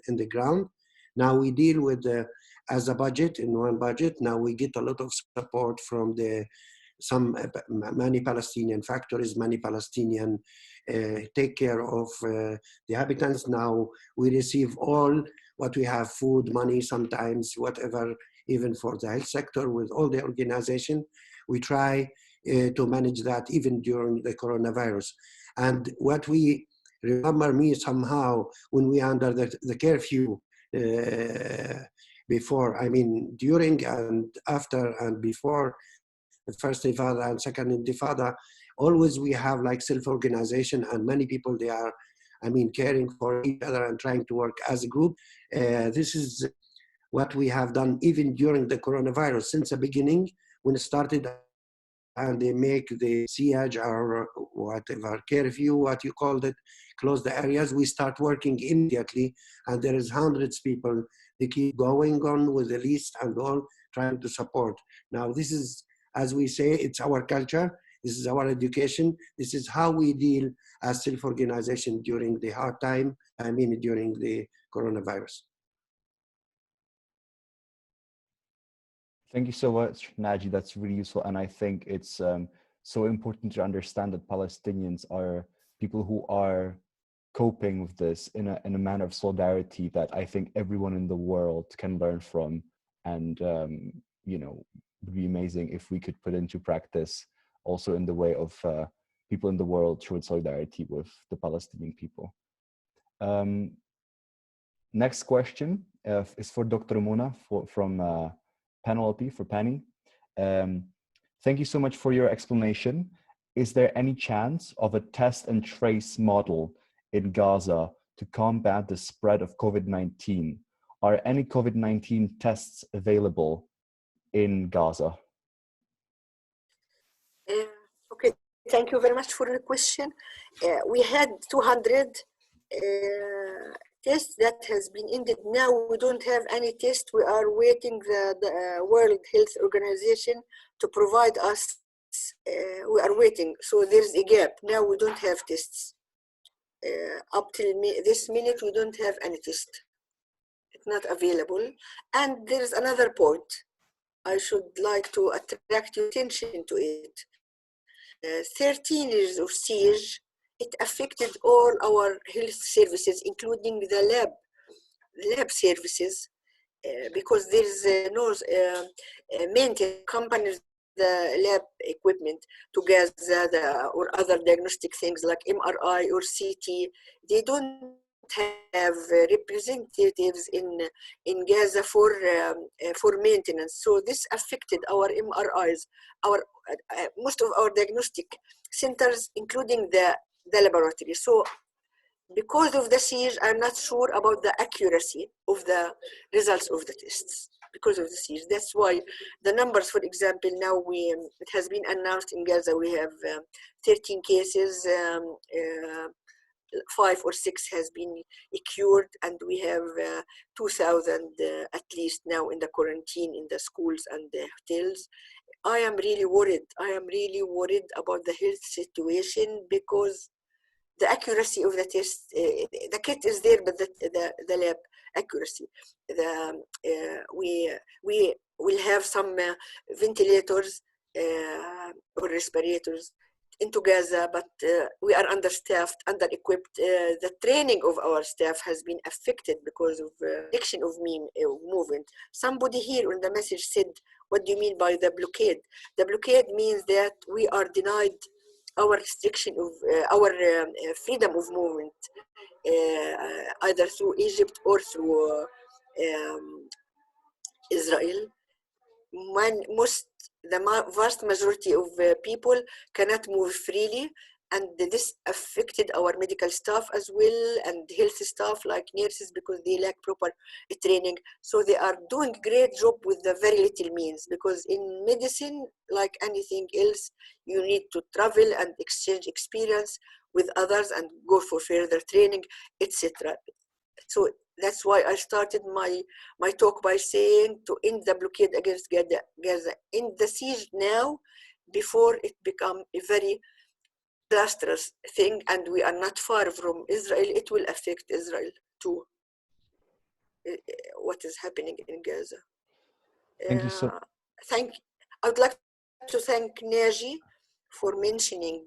the ground. Now we deal with as a budget, in one budget. Now we get a lot of support from many Palestinian factories, many Palestinian take care of the inhabitants. Now we receive all what we have, food, money, sometimes whatever, even for the health sector with all the organization. We try to manage that even during the coronavirus. And what we remember me somehow when we under the curfew, before, I mean, during and after and before the first Intifada and second Intifada, always we have like self-organization, and many people, they are, I mean, caring for each other and trying to work as a group. This is what we have done even during the coronavirus since the beginning when it started, and they make the siege or whatever, curfew, what you called it, close the areas. We start working immediately, and there is hundreds of people. They keep going on with the list and all, trying to support. Now, this is, as we say, it's our culture. This is our education. This is how we deal as self-organization during the hard time, I mean, during the coronavirus. Thank you so much, Naji. That's really useful. And I think it's so important to understand that Palestinians are people who are coping with this in a manner of solidarity that I think everyone in the world can learn from. And would be amazing if we could put into practice also in the way of people in the world showed solidarity with the Palestinian people. Next question is for Dr. Mona from Penelope, for Penny. Thank you so much for your explanation. Is there any chance of a test and trace model in Gaza to combat the spread of COVID-19? Are any COVID-19 tests available in Gaza? Okay, thank you very much for the question. We had 200 tests that has been ended. Now we don't have any test. We are waiting the World Health Organization to provide us. We are waiting, so there's a gap. Now we don't have tests. Up till this minute, we don't have any test. It's not available. And there's another point. I should like to attract your attention to it. 13 years of siege, it affected all our health services, including the lab services, because there's no maintenance companies, the lab equipment to Gaza or other diagnostic things like MRI or CT. They don't have representatives in Gaza for maintenance. So this affected our MRIs, most of our diagnostic centers, including the laboratory. So because of the siege, I'm not sure about the accuracy of the results of the tests because of the siege. That's why the numbers, for example, now it has been announced in Gaza, we have 13 cases, 5 or 6 has been cured, and we have 2,000 at least now in the quarantine in the schools and the hotels. I am really worried. I am really worried about the health situation because the accuracy of the test, the kit is there, but the lab accuracy. We will have some ventilators or respirators into Gaza, but we are understaffed, under-equipped. The training of our staff has been affected because of restriction of movement. Somebody here on the message said, what do you mean by the blockade? The blockade means that we are denied our restriction of our freedom of movement, either through Egypt or through Israel. The vast majority of people cannot move freely, and this affected our medical staff as well, and health staff like nurses, because they lack proper training. So they are doing a great job with the very little means, because in medicine, like anything else, you need to travel and exchange experience with others and go for further training, etc. So that's why I started my talk by saying to end the blockade against Gaza, end the siege now before it become a very disastrous thing, and we are not far from Israel. It will affect Israel too, what is happening in Gaza. Thank you so. I would like to thank Naji for mentioning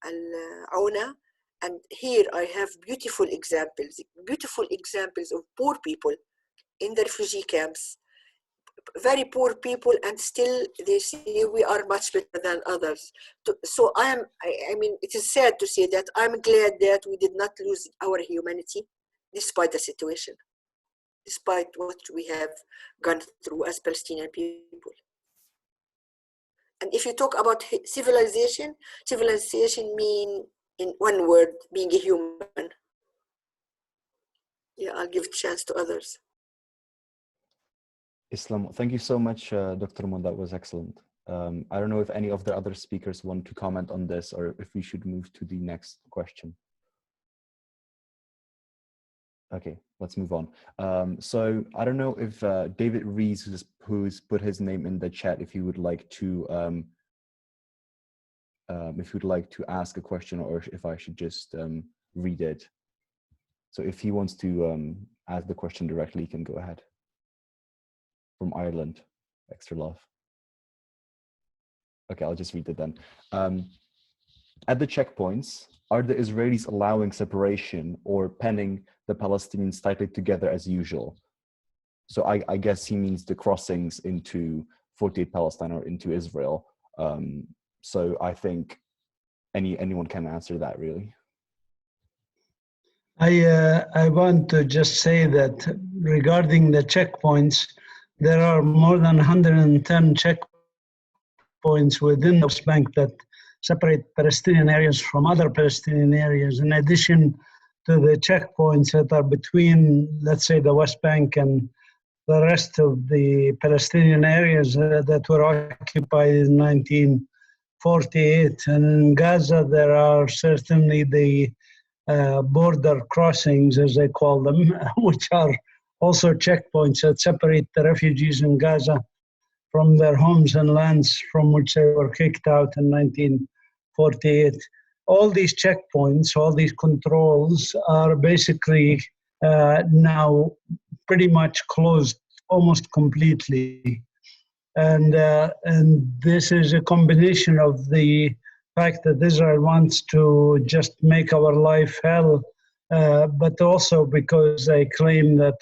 Al-Owdeh. And here I have beautiful examples of poor people in the refugee camps, very poor people, and still they say we are much better than others. So I mean, it is sad to say that I'm glad that we did not lose our humanity despite the situation, despite what we have gone through as Palestinian people. And if you talk about civilization means, in one word, being a human. Yeah, I'll give a chance to others. Islam, thank you so much, Dr. Mon. That was excellent. I don't know if any of the other speakers want to comment on this, or if we should move to the next question. Okay, let's move on. So I don't know if David Rees, who's put his name in the chat, if he would like to ask a question, or if I should just read it. So if he wants to ask the question directly, he can go ahead. From Ireland, extra love. Okay, I'll just read it then. At the checkpoints, are the Israelis allowing separation or penning the Palestinians tightly together as usual? So I guess he means the crossings into 48 Palestine or into Israel. So I think anyone can answer that, really. I want to just say that regarding the checkpoints, there are more than 110 checkpoints within the West Bank that separate Palestinian areas from other Palestinian areas, in addition to the checkpoints that are between, let's say, the West Bank and the rest of the Palestinian areas that were occupied in 1948. And in Gaza, there are certainly the border crossings, as they call them, which are also checkpoints that separate the refugees in Gaza from their homes and lands from which they were kicked out in 1948. All these checkpoints, all these controls are basically now pretty much closed almost completely. And this is a combination of the fact that Israel wants to just make our life hell, but also because they claim that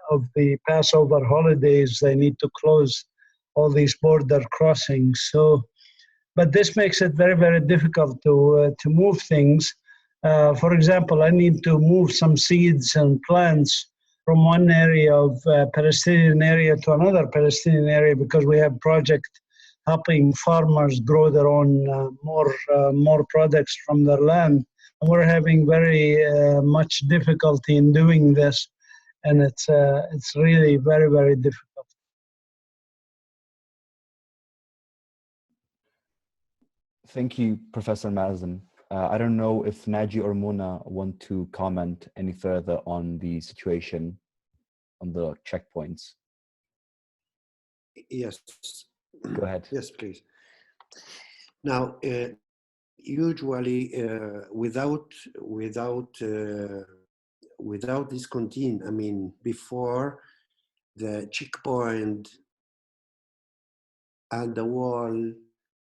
of the Passover holidays, they need to close all these border crossings. So, but this makes it very, very difficult to move things. For example, I need to move some seeds and plants from one area of Palestinian area to another Palestinian area because we have project helping farmers grow their own more products from their land. And we're having very much difficulty in doing this, and it's really very, very difficult. Thank you, Professor Mazin. I don't know if Naji or Mona want to comment any further on the situation on the checkpoints. Yes. Go ahead. Yes, please. Now, usually without this continue, I mean, before the checkpoint and the wall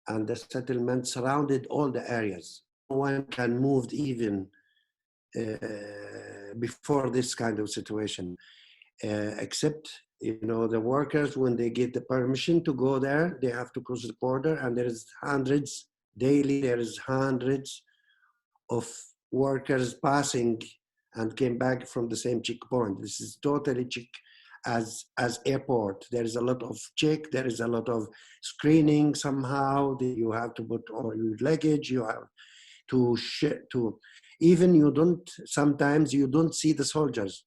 and the settlement surrounded all the areas. No one can move even before this kind of situation, except, you know, the workers, when they get the permission to go there, they have to cross the border, and there is hundreds, daily, there is hundreds of workers passing and came back from the same checkpoint. This is totally check as airport. There is a lot of check, there is a lot of screening somehow. You have to put all your luggage, you have to even you don't, sometimes you don't see the soldiers.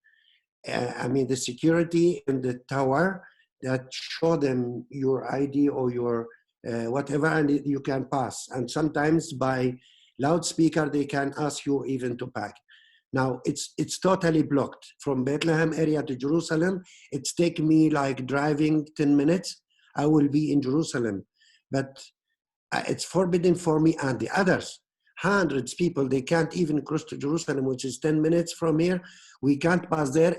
I mean, the security in the tower that show them your ID or your whatever, and you can pass. And sometimes by loudspeaker, they can ask you even to pack. Now, it's totally blocked. From Bethlehem area to Jerusalem, it's taken me like driving 10 minutes. I will be in Jerusalem. But it's forbidden for me and the others. Hundreds people, they can't even cross to Jerusalem, which is 10 minutes from here. We can't pass there.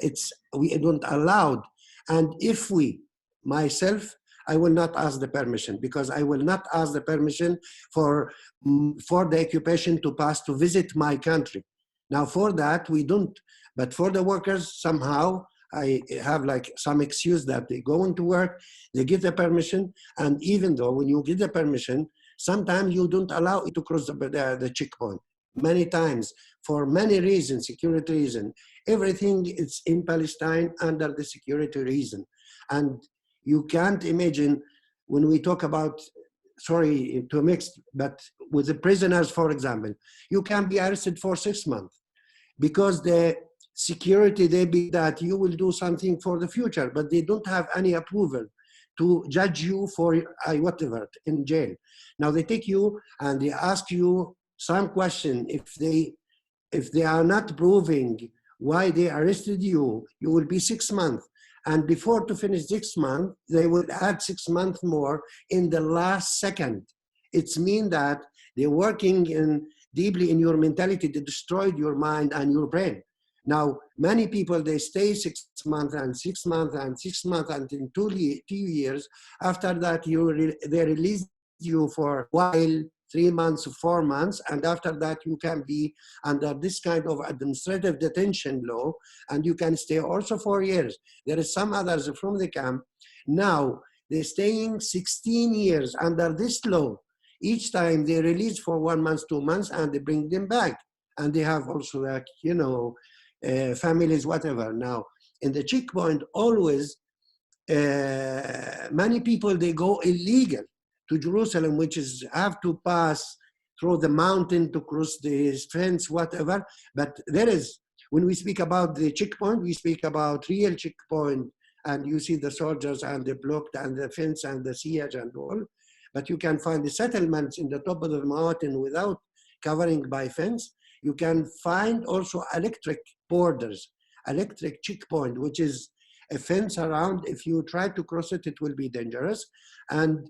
We don't allowed. And if myself, I will not ask the permission, because I will not ask the permission for the occupation to pass to visit my country. Now for that, we don't, but for the workers, somehow, I have like some excuse that they go into work, they get the permission, and even though when you get the permission, sometimes you don't allow it to cross the checkpoint. Many times, for many reasons, security reason, everything is in Palestine under the security reason. And you can't imagine when we talk about, sorry to mix, but with the prisoners, for example, you can be arrested for 6 months because the security, they be that you will do something for the future, but they don't have any approval to judge you for whatever in jail. Now they take you and they ask you some question. If they are not proving why they arrested you, you will be 6 months. And before to finish 6 months, they will add 6 months more in the last second. It's mean that they're working deeply in your mentality to destroy your mind and your brain. Now, many people, they stay 6 months and 6 months and 6 months and in 2 years. After that, they release you for a while, 3 months, 4 months, and after that you can be under this kind of administrative detention law, and you can stay also 4 years. There is some others from the camp. Now, they're staying 16 years under this law. Each time they release for 1 month, 2 months, and they bring them back. And they have also, like, you know, families, whatever. Now, in the checkpoint, always, many people, they go illegal to Jerusalem, which is have to pass through the mountain to cross the fence, whatever. But there is, when we speak about the checkpoint, we speak about real checkpoint, and you see the soldiers and the blocked and the fence and the siege and all. But you can find the settlements in the top of the mountain without covering by fence. You can find also electric borders, electric checkpoint, which is a fence around. If you try to cross it, it will be dangerous. And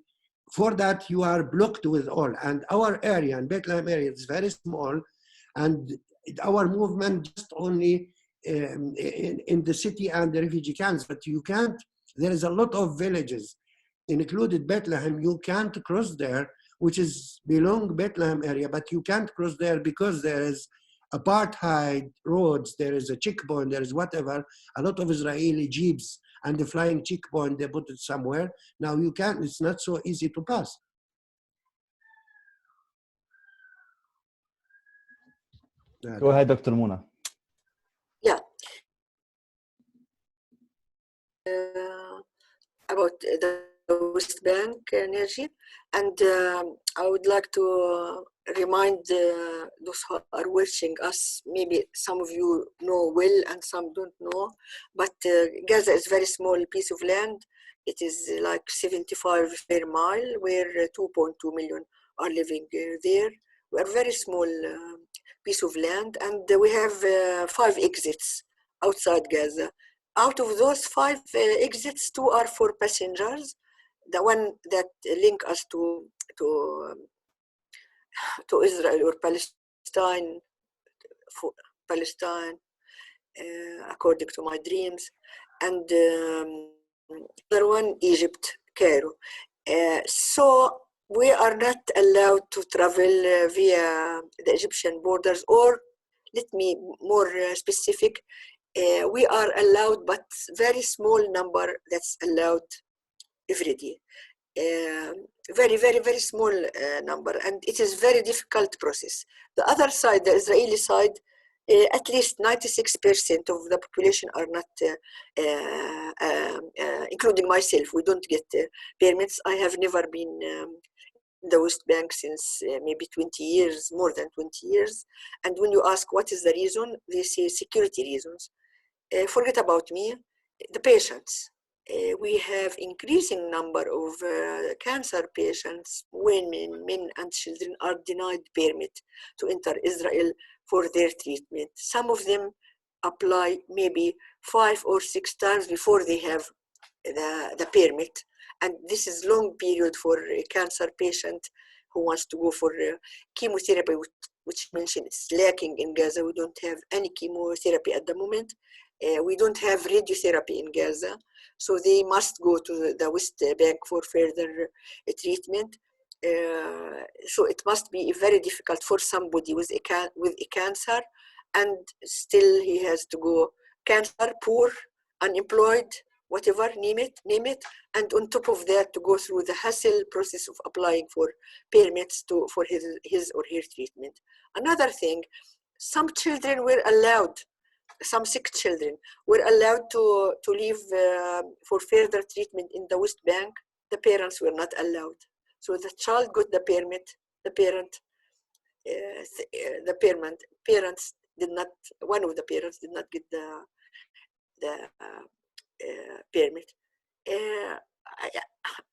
for that, you are blocked with all. And our area, in Bethlehem area, is very small. And our movement just only in the city and the refugee camps, but you can't, there is a lot of villages, included Bethlehem, you can't cross there, which is belong Bethlehem area, but you can't cross there because there is apartheid roads, there is a checkpoint, there is whatever, a lot of Israeli jeeps and the flying checkpoint, they put it somewhere. Now you can't, it's not so easy to pass. Go ahead, Dr. Mona. Yeah. About the West Bank, Naji, and I would like to remind those who are watching us, maybe some of you know well and some don't know, but Gaza is a very small piece of land. It is like 75 square mile, where 2.2 million are living there. We are a very small piece of land, and we have 5 exits outside Gaza. Out of those 5 exits, 2 are for passengers. The one that link us to Israel or Palestine, according to my dreams, and the other one, Egypt, Cairo. So we are not allowed to travel via the Egyptian borders, or let me more specific, we are allowed, but very small number that's allowed every day. Very, very, very small number, and it is very difficult process. The other side, the Israeli side, at least 96% of the population are not, including myself, we don't get permits. I have never been in the West Bank since maybe 20 years, more than 20 years. And when you ask what is the reason, they say security reasons. Forget about me, the patients. We have increasing number of cancer patients, women, men and children are denied permit to enter Israel for their treatment. Some of them apply maybe 5 or 6 times before they have the permit. And this is long period for a cancer patient who wants to go for chemotherapy, which mentioned it's lacking in Gaza. We don't have any chemotherapy at the moment. We don't have radiotherapy in Gaza, so they must go to the West Bank for further treatment. So it must be very difficult for somebody with a cancer, and still he has to go cancer, poor, unemployed, whatever, name it, and on top of that to go through the hassle process of applying for permits for his or her treatment. Another thing, some children were allowed. Some sick children were allowed to leave for further treatment in the West Bank. The parents were not allowed. So the child got the permit. The parents did not. One of the parents did not get the permit.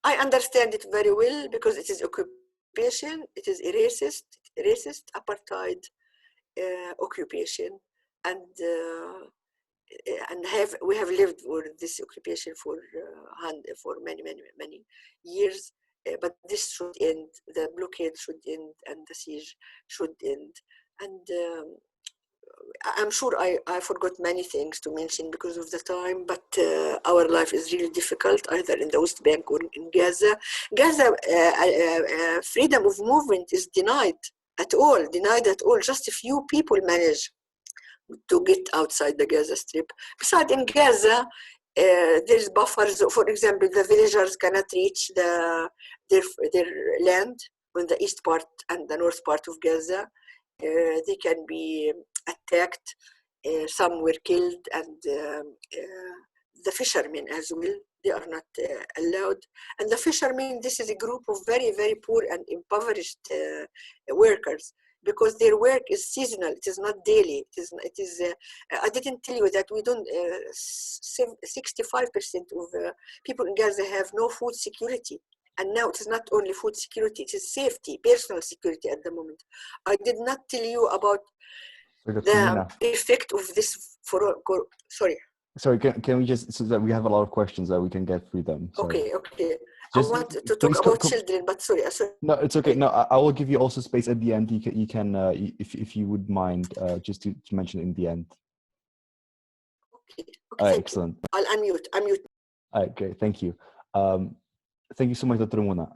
I understand it very well because it is occupation. It is a racist apartheid occupation. And we have lived with this occupation for many years, but this should end. The blockade should end, and the siege should end. And I'm sure I forgot many things to mention because of the time, but our life is really difficult, either in the West Bank or in Gaza. Gaza, freedom of movement is denied at all. Just a few people manage to get outside the Gaza Strip. Besides, in Gaza, there's buffers. For example, the villagers cannot reach their land on the east part and the north part of Gaza. They can be attacked. Some were killed, and the fishermen as well. They are not allowed. And the fishermen, this is a group of very, very poor and impoverished workers, because their work is seasonal. It is not daily. It is. I didn't tell you that we don't. 65% of people in Gaza have no food security, and now it is not only food security; it is safety, personal security at the moment. I did not tell you about the effect of this. Sorry, can we just, so that we have a lot of questions that we can get through them. Sorry. Okay. Just, I want to talk about children, but sorry. No, it's okay. No, I will give you also space at the end. You can if you would mind, just to mention in the end. Okay. Excellent. I'll unmute. All right, great. Thank you. Thank you so much, Dr. Mona.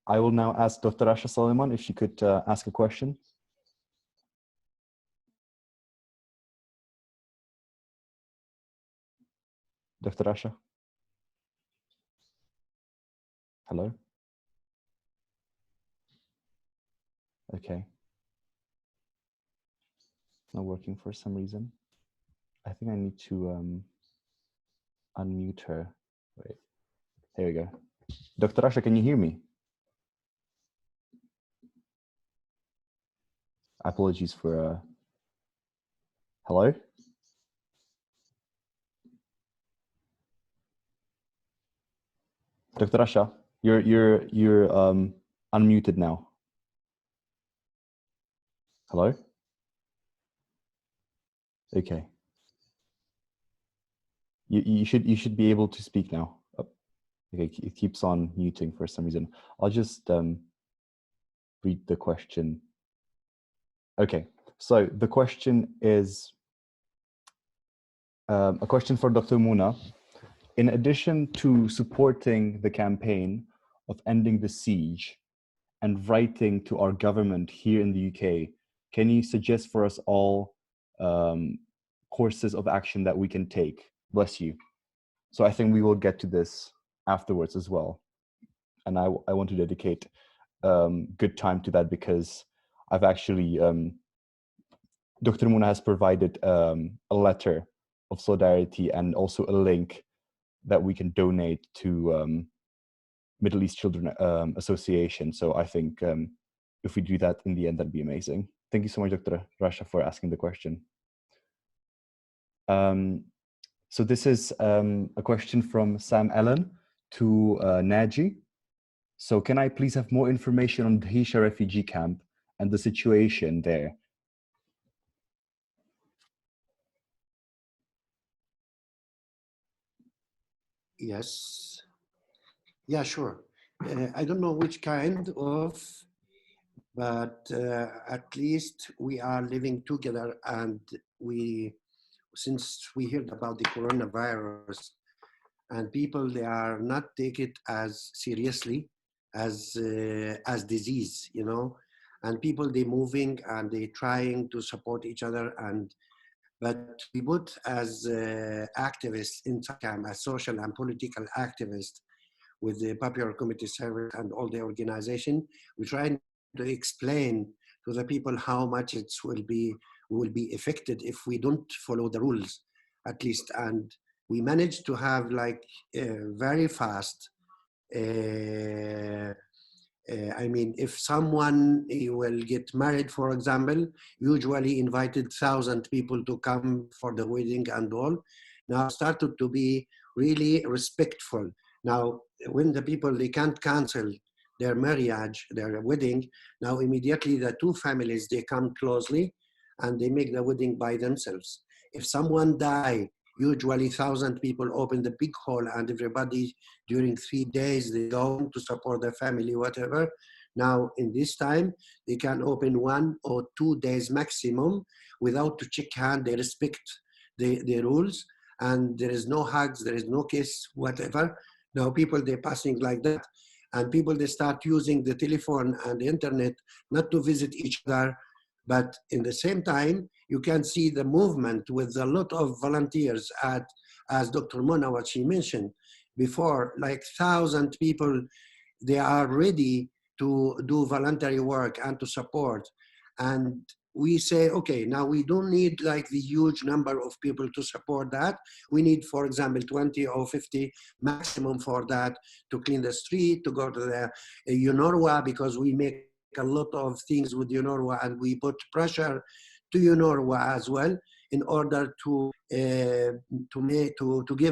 I will now ask Dr. Rasha Soliman if she could ask a question. Dr. Rasha? Hello? Okay. Not working for some reason. I think I need to unmute her. Wait, here we go. Dr. Rasha, can you hear me? Apologies for hello? Dr. Rasha, you're unmuted now. Hello? Okay. You should be able to speak now. Oh, okay, it keeps on muting for some reason. I'll just read the question. Okay, so the question is a question for Dr. Mona. In addition to supporting the campaign of ending the siege and writing to our government here in the UK, can you suggest for us all courses of action that we can take? Bless you. So I think we will get to this afterwards as well. And I want to dedicate good time to that, because I've actually, Dr. Mona has provided a letter of solidarity and also a link that we can donate to Middle East Children Association. So I think if we do that in the end, that'd be amazing. Thank you so much, Dr. Rasha, for asking the question. So this is a question from Sam Allen to Naji. So can I please have more information on Dheisha refugee camp and the situation there? Yes. Yeah, sure. I don't know which kind of, but at least we are living together, and since we heard about the coronavirus, and people, they are not take it as seriously as disease, you know, and people, they moving and they trying to support each other, but we put as activists in camp, as social and political activists with the Popular Committee Service and all the organization, we try to explain to the people how much it will be affected if we don't follow the rules, at least. And we managed to have like very fast, I mean, if someone will get married, for example, usually invited 1,000 people to come for the wedding and all, now started to be really respectful. Now, when the people, they can't cancel their marriage, their wedding, now immediately the two families, they come closely and they make the wedding by themselves. If someone die, usually 1,000 people open the big hall and everybody during 3 days, they go to support their family, whatever. Now in this time, they can open 1 or 2 days maximum without to shake hand. They respect the rules, and there is no hugs, there is no kiss, whatever. Now people, they're passing like that. And people, they start using the telephone and the internet not to visit each other. But in the same time, you can see the movement with a lot of volunteers as Dr. Mona, what she mentioned before, like 1,000 people, they are ready to do voluntary work and to support. And we say, okay, now we don't need like the huge number of people to support that. We need, for example, 20 or 50 maximum for that, to clean the street, to go to the UNRWA, because we make a lot of things with UNRWA, and we put pressure to UNRWA as well in order to give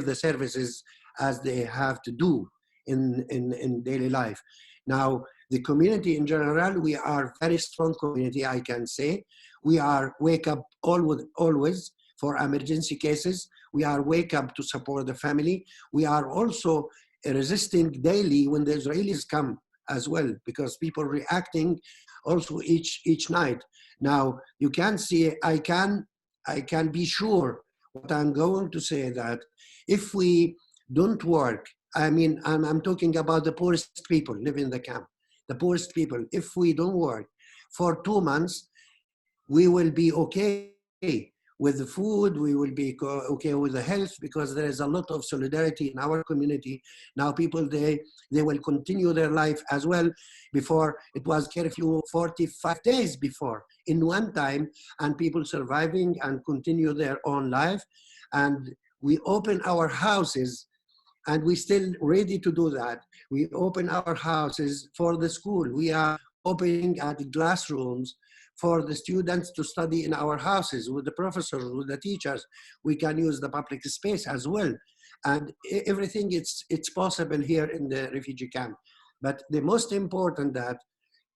the services as they have to do in daily life. Now, the community in general, we are very strong community, I can say. We are wake up always for emergency cases. We are wake up to support the family. We are also resisting daily when the Israelis come as well, because people reacting also each night. Now, you can see, I can be sure what I'm going to say, that if we don't work, I mean, I'm talking about the poorest people live in the camp, the poorest people. If we don't work for 2 months, we will be okay with the food, we will be okay with the health, because there is a lot of solidarity in our community. Now people, they will continue their life as well. Before, it was curfew 45 days before in one time, and people surviving and continue their own life. And we open our houses, and we still ready to do that. We open our houses for the school. We are opening at the classrooms for the students to study in our houses with the professors, with the teachers. We can use the public space as well. And everything, it's possible here in the refugee camp. But the most important, that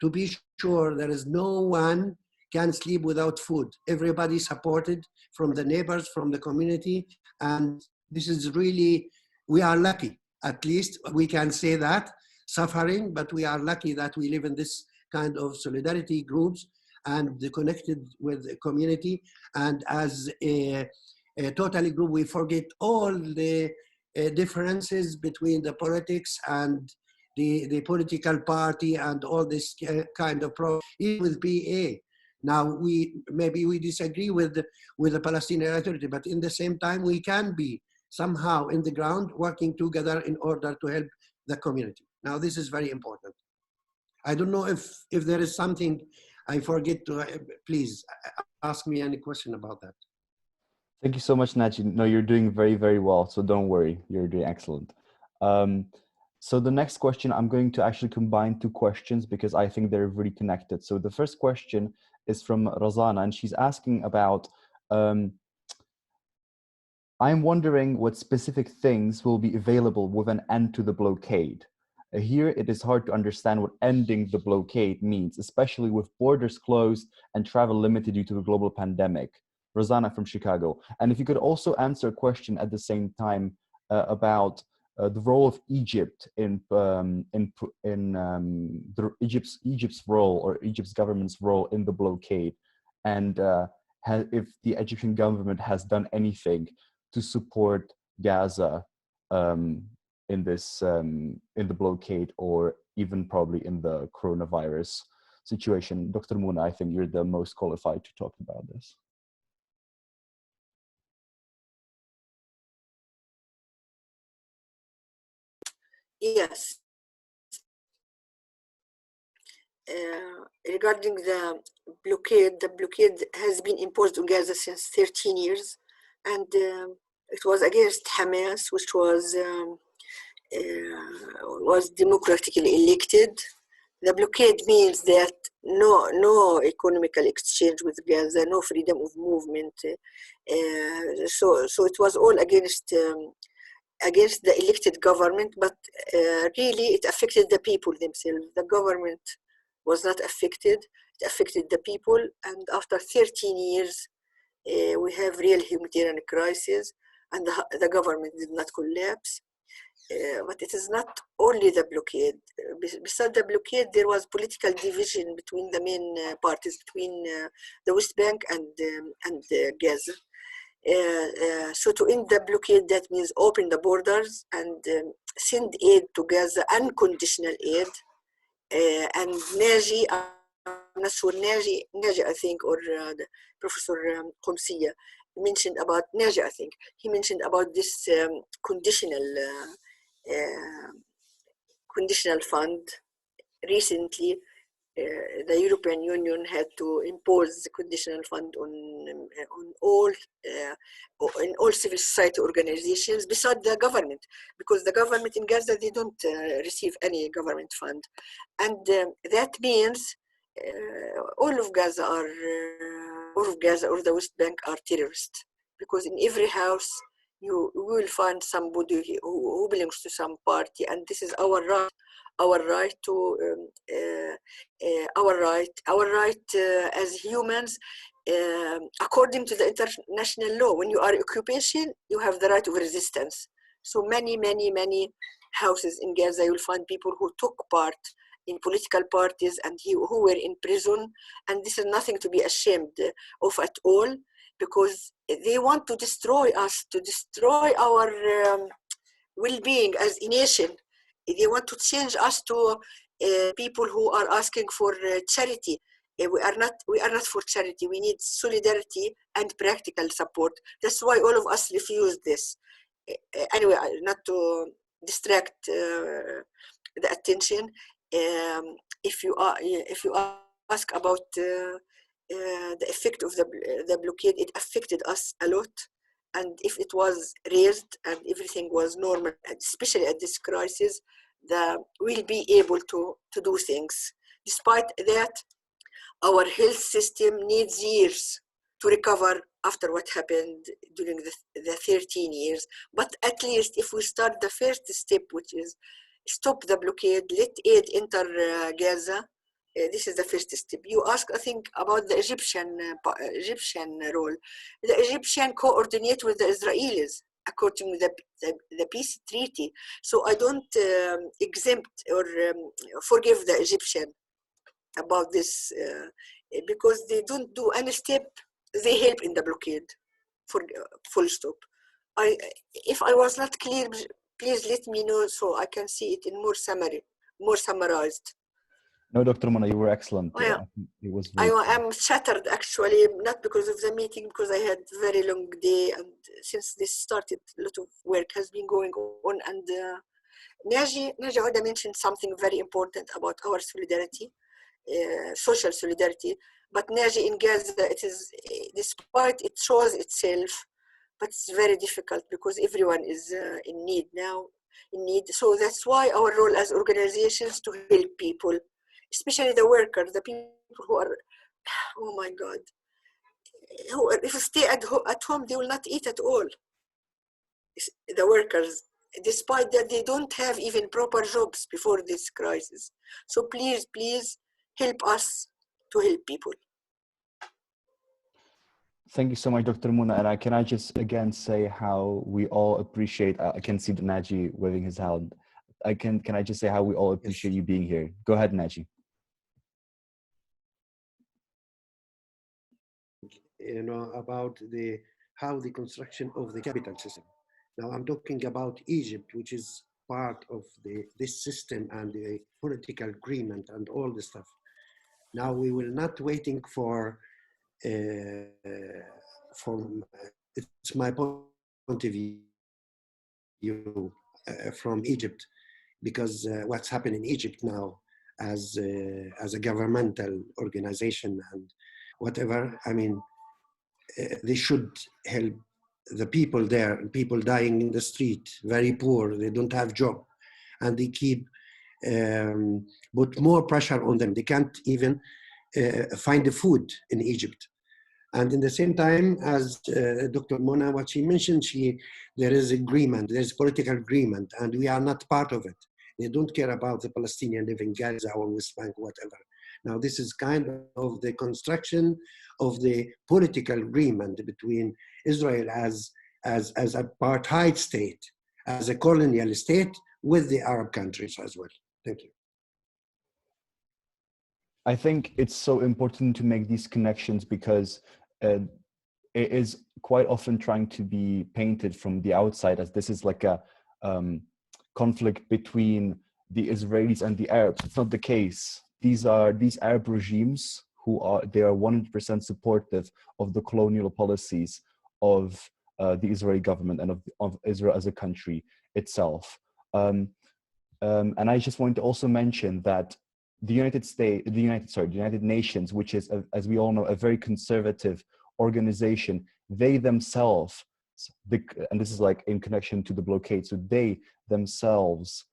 to be sure there is no one can sleep without food. Everybody supported from the neighbors, from the community. And this is really, we are lucky. At least we can say that, suffering, but we are lucky that we live in this kind of solidarity groups and connected with the community. And as a totally group, we forget all the differences between the politics and the political party and all this kind of problem, even with PA. Now, maybe we disagree with the Palestinian Authority, but in the same time, we can be somehow in the ground working together in order to help the community. Now, this is very important. I don't know if there is something I forget to, please ask me any question about that. Thank you so much, Naji. No, you're doing very, very well. So don't worry, you're doing excellent. So the next question, I'm going to actually combine two questions because I think they're really connected. So the first question is from Razana, and she's asking about, I'm wondering what specific things will be available with an end to the blockade. Here, it is hard to understand what ending the blockade means, especially with borders closed and travel limited due to the global pandemic. Rosanna from Chicago. And if you could also answer a question at the same time about the role of Egypt Egypt's role, or Egypt's government's role in the blockade, and if the Egyptian government has done anything to support Gaza in this in the blockade, or even probably in the coronavirus situation. Dr. Mona, I think you're the most qualified to talk about this. Yes. Regarding the blockade has been imposed on Gaza since 13 years, and it was against Hamas, which was democratically elected. The blockade means that no economical exchange with Gaza, no freedom of movement. So it was all against the elected government, but really it affected the people themselves. The government was not affected, it affected the people, and after 13 years, we have real humanitarian crisis, and the government did not collapse. but it is not only the blockade. Besides the blockade, there was political division between the main parties, between the West Bank and Gaza. So to end the blockade, that means open the borders and send aid to Gaza, unconditional aid. And Naji, I'm not sure, Naji I think, or Professor Qumsiyeh mentioned about Naji, I think. He mentioned about this conditional fund. Recently, the European Union had to impose the conditional fund on all civil society organizations besides the government, because the government in Gaza, they don't receive any government fund, and that means all of Gaza or the West Bank are terrorists, because in every house you will find somebody who belongs to some party, and this is our right. Our right to as humans, according to the international law. When you are occupation, you have the right of resistance. So many houses in Gaza, you'll find people who took part in political parties and who were in prison, and this is nothing to be ashamed of at all, because they want to destroy us, to destroy our well-being as a nation. They want to change us to people who are asking for charity. We are not for charity. We need solidarity and practical support. That's why all of us refuse this. Anyway, not to distract the attention. If you ask about the effect of the blockade, it affected us a lot. And if it was raised and everything was normal, especially at this crisis, we'll be able to do things. Despite that, our health system needs years to recover after what happened during the 13 years. But at least if we start the first step, which is stop the blockade, let aid enter Gaza, this is the first step. You ask, I think, about the Egyptian role. The Egyptian coordinate with the Israelis according to the peace treaty. So I don't exempt or forgive the Egyptian about this because they don't do any step. They help in the blockade. For full stop. If I was not clear, please let me know so I can see it in more summarized. No, Dr. Mona, you were excellent. Oh, yeah. It was I am shattered actually, not because of the meeting, because I had a very long day, and since this started, a lot of work has been going on. And Naji Owdeh mentioned something very important about our solidarity, social solidarity. But Naji, in Gaza, it is, despite it shows itself, but it's very difficult because everyone is in need now. So that's why our role as organizations to help people, especially the workers, the people who are, oh my God, who if they stay at home, they will not eat at all. The workers, despite that they don't have even proper jobs before this crisis. So please help us to help people. Thank you so much, Dr. Mona. And can I just again say how we all appreciate, I can see the Naji waving his hand. Can I just say how we all appreciate you being here? Go ahead, Naji. You know, about how the construction of the capital system. Now I'm talking about Egypt, which is part of this system and the political agreement and all this stuff. Now we will not waiting for it's my point of view from Egypt, because what's happening in Egypt now as a governmental organization and whatever, I mean, they should help the people there, people dying in the street, very poor, they don't have job, and they keep put more pressure on them. They can't even find the food in Egypt. And in the same time, as Dr. Mona, what she mentioned, there is agreement, there's political agreement, and we are not part of it. They don't care about the Palestinian living in Gaza or West Bank, whatever. Now, this is kind of the construction of the political agreement between Israel as an apartheid state as a colonial state with the Arab countries as well. Thank you. I think it's so important to make these connections because it is quite often trying to be painted from the outside as this is like a conflict between the Israelis and the Arabs. It's not the case. These Arab regimes they are 100% supportive of the colonial policies of the Israeli government and of Israel as a country itself. And I just want to also mention that the United Nations, which is, as we all know, a very conservative organization, they themselves, and this is like in connection to the blockade, so they themselves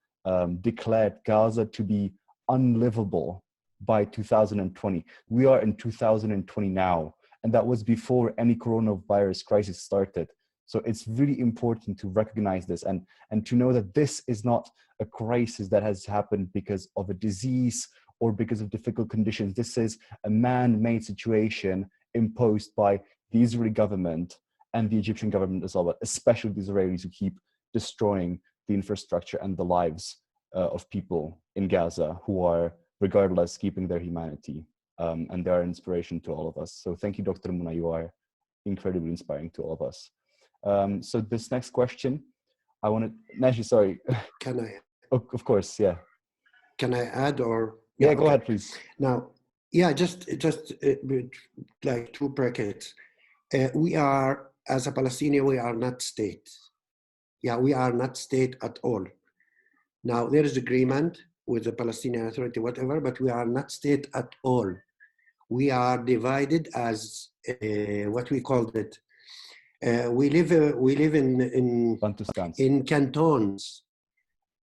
declared Gaza to be unlivable by 2020. We are in 2020 now, and that was before any coronavirus crisis started. So it's really important to recognize this and to know that this is not a crisis that has happened because of a disease or because of difficult conditions. This is a man-made situation imposed by the Israeli government and the Egyptian government as well, but especially the Israelis who keep destroying the infrastructure and the lives of people in Gaza who are, regardless, keeping their humanity. And they are an inspiration to all of us. So thank you, Dr. Mona. You are incredibly inspiring to all of us. So this next question, I want to, Naji, sorry. Can I? Of course, yeah. Can I add or? Yeah, go ahead, please. Now, yeah, just like 2 brackets. We are, as a Palestinian, we are not state. Yeah, we are not state at all. Now, there is agreement with the Palestinian Authority, whatever, but we are not state at all. We are divided as what we called it. We live in cantons.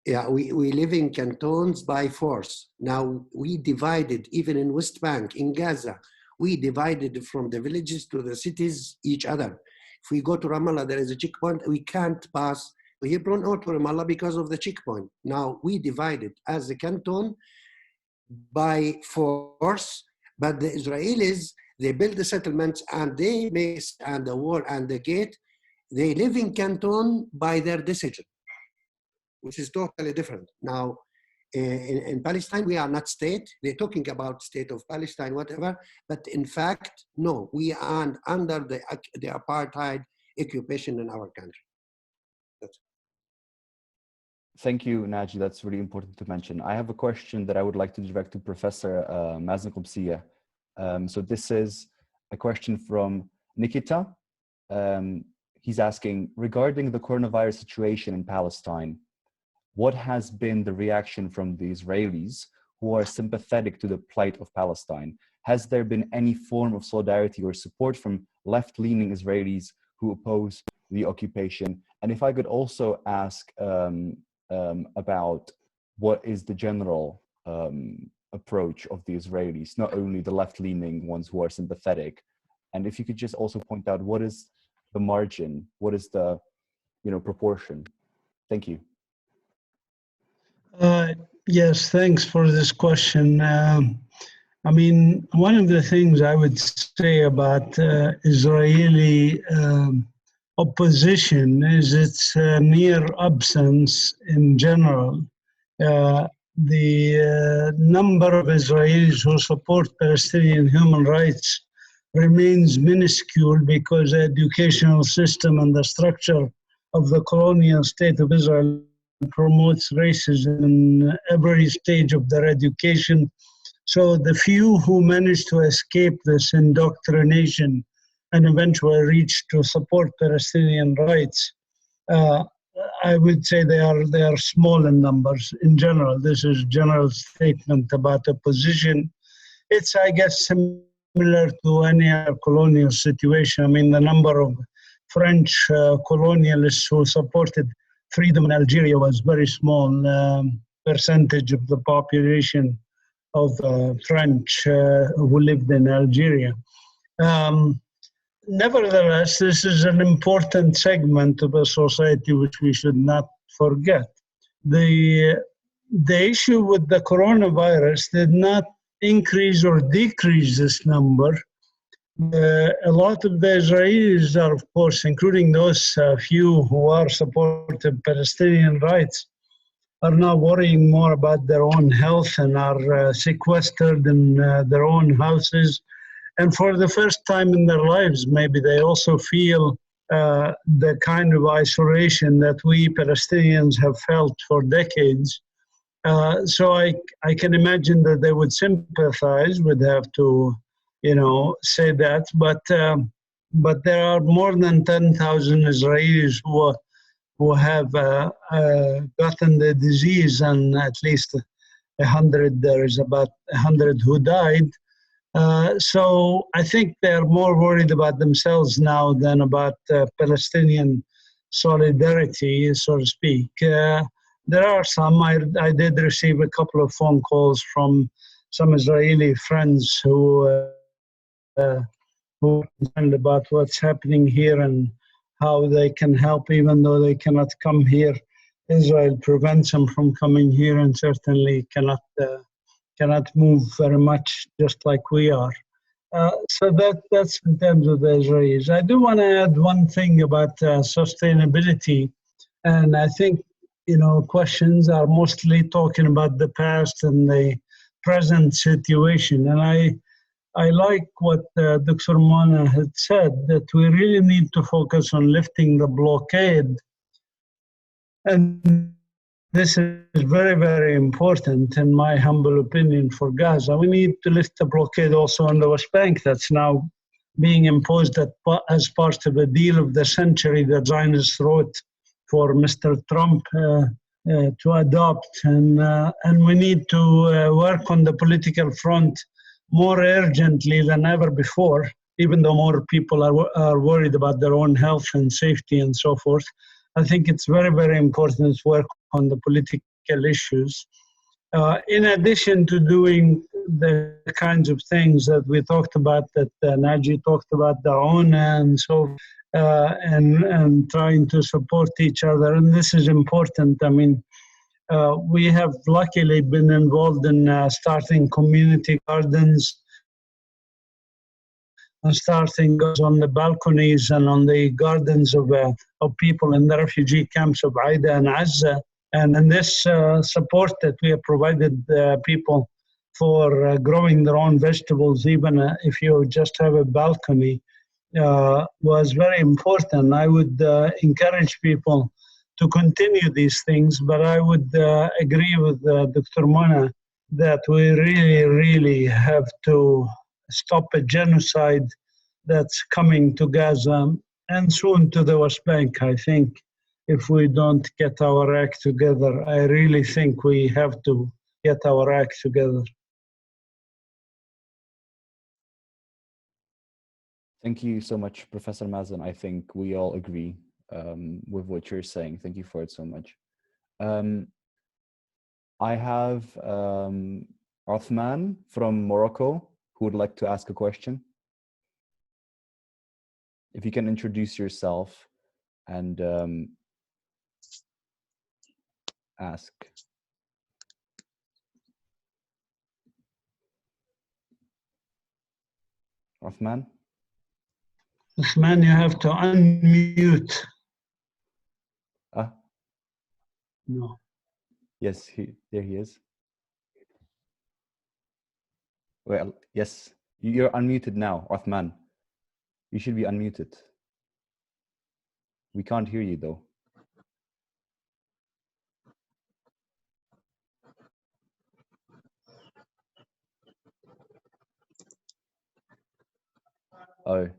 Yeah, we live in cantons by force. Now we divided, even in West Bank, in Gaza, we divided from the villages to the cities each other. If we go to Ramallah, there is a checkpoint, we can't pass Hebron or to Ramallah because of the checkpoint. Now we divided as a canton by force, but the Israelis, they build the settlements and they make and the wall and the gate. They live in canton by their decision, which is totally different. Now, in Palestine, we are not state. They're talking about state of Palestine, whatever. But in fact, no, we are under the apartheid occupation in our country. Thank you, Naji. That's really important to mention. I have a question that I would like to direct to Professor Mazin Qumsiyeh. So this is a question from Nikita. He's asking, regarding the coronavirus situation in Palestine, what has been the reaction from the Israelis who are sympathetic to the plight of Palestine? Has there been any form of solidarity or support from left-leaning Israelis who oppose the occupation? And if I could also ask about what is the general approach of the Israelis, not only the left-leaning ones who are sympathetic, and if you could just also point out what is the margin, what is the proportion? Thank you. Yes, thanks for this question. I mean, one of the things I would say about Israeli opposition is its near absence in general. The number of Israelis who support Palestinian human rights remains minuscule because the educational system and the structure of the colonial state of Israel promotes racism in every stage of their education. So the few who manage to escape this indoctrination and eventually reach to support Palestinian rights, I would say they are small in numbers in general. This is a general statement about opposition. It's, I guess, similar to any other colonial situation. I mean, the number of French colonialists who supported freedom in Algeria was very small percentage of the population of French who lived in Algeria. Nevertheless, this is an important segment of a society which we should not forget. The issue with the coronavirus did not increase or decrease this number. a lot of the Israelis are, of course, including those few who are supportive Palestinian rights, are now worrying more about their own health and are sequestered in their own houses. And for the first time in their lives, maybe they also feel the kind of isolation that we Palestinians have felt for decades. So I can imagine that they would sympathize, would have to, say that. But there are more than 10,000 Israelis who have gotten the disease, and at least 100. There is about 100 who died. So I think they're more worried about themselves now than about Palestinian solidarity, so to speak. There are some. I did receive a couple of phone calls from some Israeli friends who are concerned about what's happening here and how they can help, even though they cannot come here. Israel prevents them from coming here, and certainly cannot move very much, just like we are. So that's in terms of the Israelis. I do want to add one thing about sustainability, and I think questions are mostly talking about the past and the present situation. And I like what Dr. Mona had said, that we really need to focus on lifting the blockade. And this is very, very important, in my humble opinion, for Gaza. We need to lift the blockade also on the West Bank that's now being imposed as part of a deal of the century that Zionists wrote for Mr. Trump to adopt. And we need to work on the political front more urgently than ever before, even though more people are worried about their own health and safety and so forth. I think it's very, very important to work on the political issues. In addition to doing the kinds of things that we talked about, that Naji talked about, the ONA and so, and trying to support each other. And this is important. I mean, we have luckily been involved in starting community gardens, and starting on the balconies and on the gardens of people in the refugee camps of Aida and Gaza. And in this support that we have provided people for growing their own vegetables, even if you just have a balcony, was very important. I would encourage people to continue these things, but I would agree with Dr. Mona that we really, really have to stop a genocide that's coming to Gaza and soon to the West Bank. I think if we don't get our act together, I really think we have to get our act together. Thank you so much, Professor Mazin. I think we all agree with what you're saying. Thank you for it so much. I have Othman from Morocco who would like to ask a question. If you can introduce yourself and ask. Othman? Othman, you have to unmute. No. Yes, there he is. Well, yes, you're unmuted now, Othman. You should be unmuted. We can't hear you though. Oh,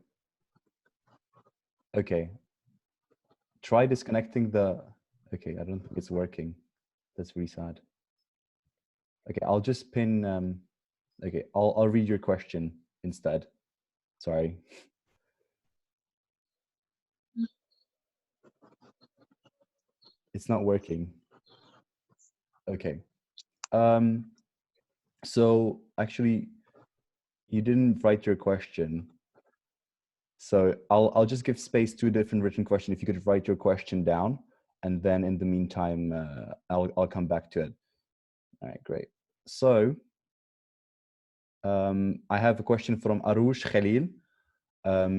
okay. Try disconnecting the, okay, I don't think it's working. That's really sad. Okay, I'll just pin, okay, I'll read your question instead. Sorry. It's not working. Okay. So actually, you didn't write your question. So I'll just give space to a different written question. If you could write your question down, and then in the meantime, I'll come back to it. All right, great. So I have a question from Arush Khalil.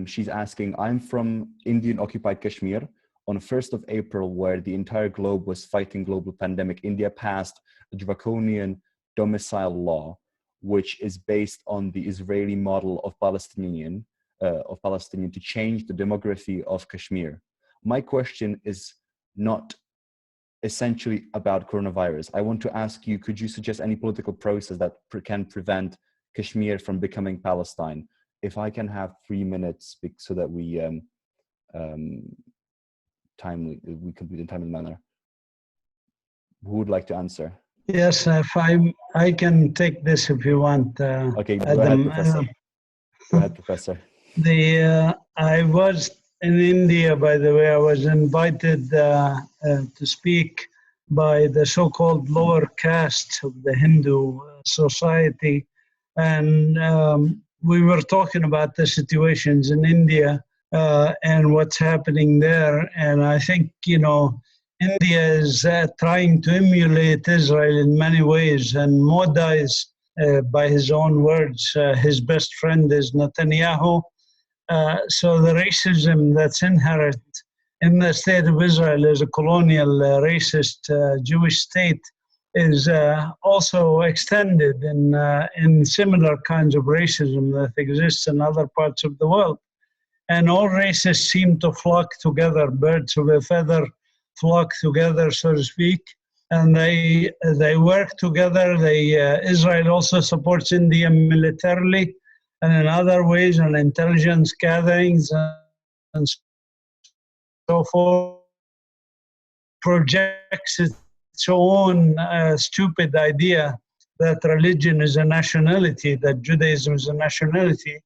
She's asking, I'm from Indian occupied Kashmir. On 1st of April, where the entire globe was fighting global pandemic, India passed a draconian domicile law, which is based on the Israeli model of Palestinian to change the demography of Kashmir. My question is not essentially about coronavirus. I want to ask you, could you suggest any political process that can prevent Kashmir from becoming Palestine? If I can have 3 minutes so that we complete in timely manner. Who would like to answer? Yes, if I can take this if you want. Okay, go ahead, Professor. Go ahead, Professor. I was in India, by the way. I was invited to speak by the so-called lower caste of the Hindu society. And we were talking about the situations in India and what's happening there. And I think, India is trying to emulate Israel in many ways. And Modi is, by his own words, his best friend is Netanyahu. So the racism that's inherent in the state of Israel as a colonial, racist Jewish state is also extended in similar kinds of racism that exists in other parts of the world. And all races seem to flock together, birds of a feather flock together, so to speak, and they work together. Israel also supports India militarily and in other ways, and intelligence gatherings and so forth, projects its own stupid idea that religion is a nationality, that Judaism is a nationality,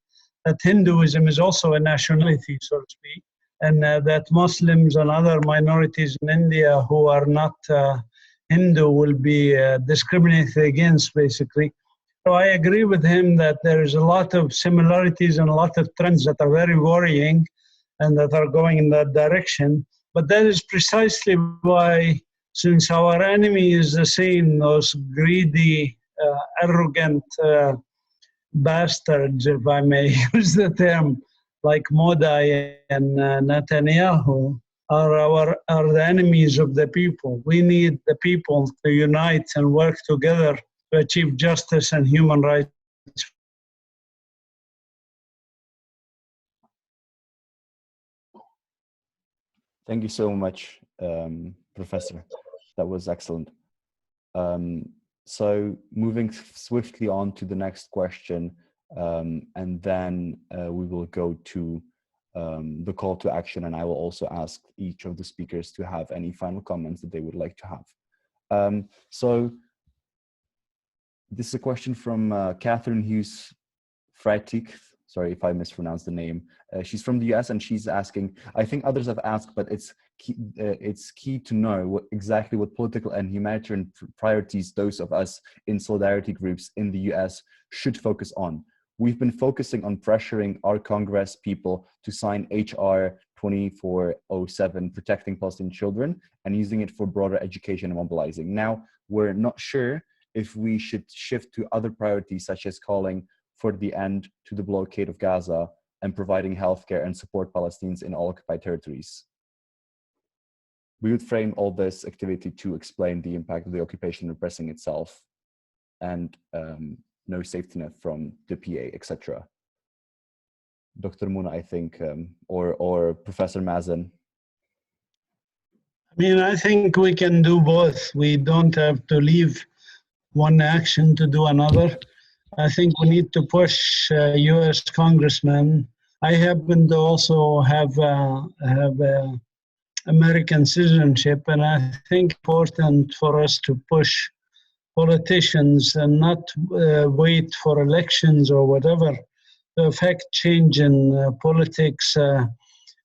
that Hinduism is also a nationality, so to speak, and that Muslims and other minorities in India who are not Hindu will be discriminated against, basically. So I agree with him that there is a lot of similarities and a lot of trends that are very worrying and that are going in that direction. But that is precisely why, since our enemy is the same, those greedy, arrogant bastards, if I may use the term, like Modi and Netanyahu, are the enemies of the people. We need the people to unite and work together to achieve justice and human rights. Thank you so much, Professor. That was excellent. So moving swiftly on to the next question, and then we will go to the call to action, and I will also ask each of the speakers to have any final comments that they would like to have. So this is a question from Catherine Hughes Freitich. Sorry if I mispronounced the name. She's from the US and she's asking, I think others have asked, but it's key to know exactly what political and humanitarian priorities those of us in solidarity groups in the US should focus on. We've been focusing on pressuring our Congress people to sign HR 2407, protecting Palestinian children, and using it for broader education and mobilizing. Now, we're not sure if we should shift to other priorities, such as calling for the end to the blockade of Gaza and providing healthcare and support Palestinians in all occupied territories. We would frame all this activity to explain the impact of the occupation repressing itself and no safety net from the PA, etc. Dr. Mona, I think, or Professor Mazin. I mean, I think we can do both. We don't have to leave one action to do another. I think we need to push U.S. congressmen. I happen to also have American citizenship, and I think it's important for us to push politicians and not wait for elections or whatever to affect change in politics.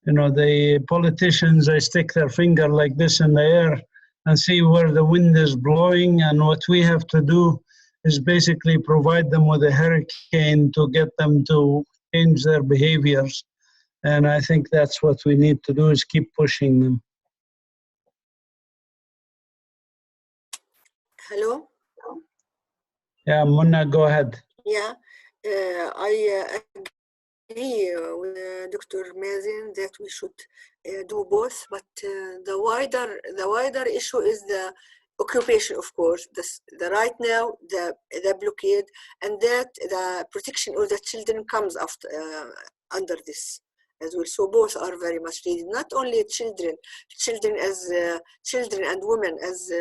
The politicians, they stick their finger like this in the air and see where the wind is blowing, and what we have to do is basically provide them with a hurricane to get them to change their behaviors. And I think that's what we need to do, is keep pushing them. Hello? Yeah, Mona, go ahead. Yeah, I agree with Dr. Mazin that we should do both, but the wider issue is the occupation, of course, the right now, the blockade, and that the protection of the children comes after under this as well. So both are very much needed. Not only children as children and women as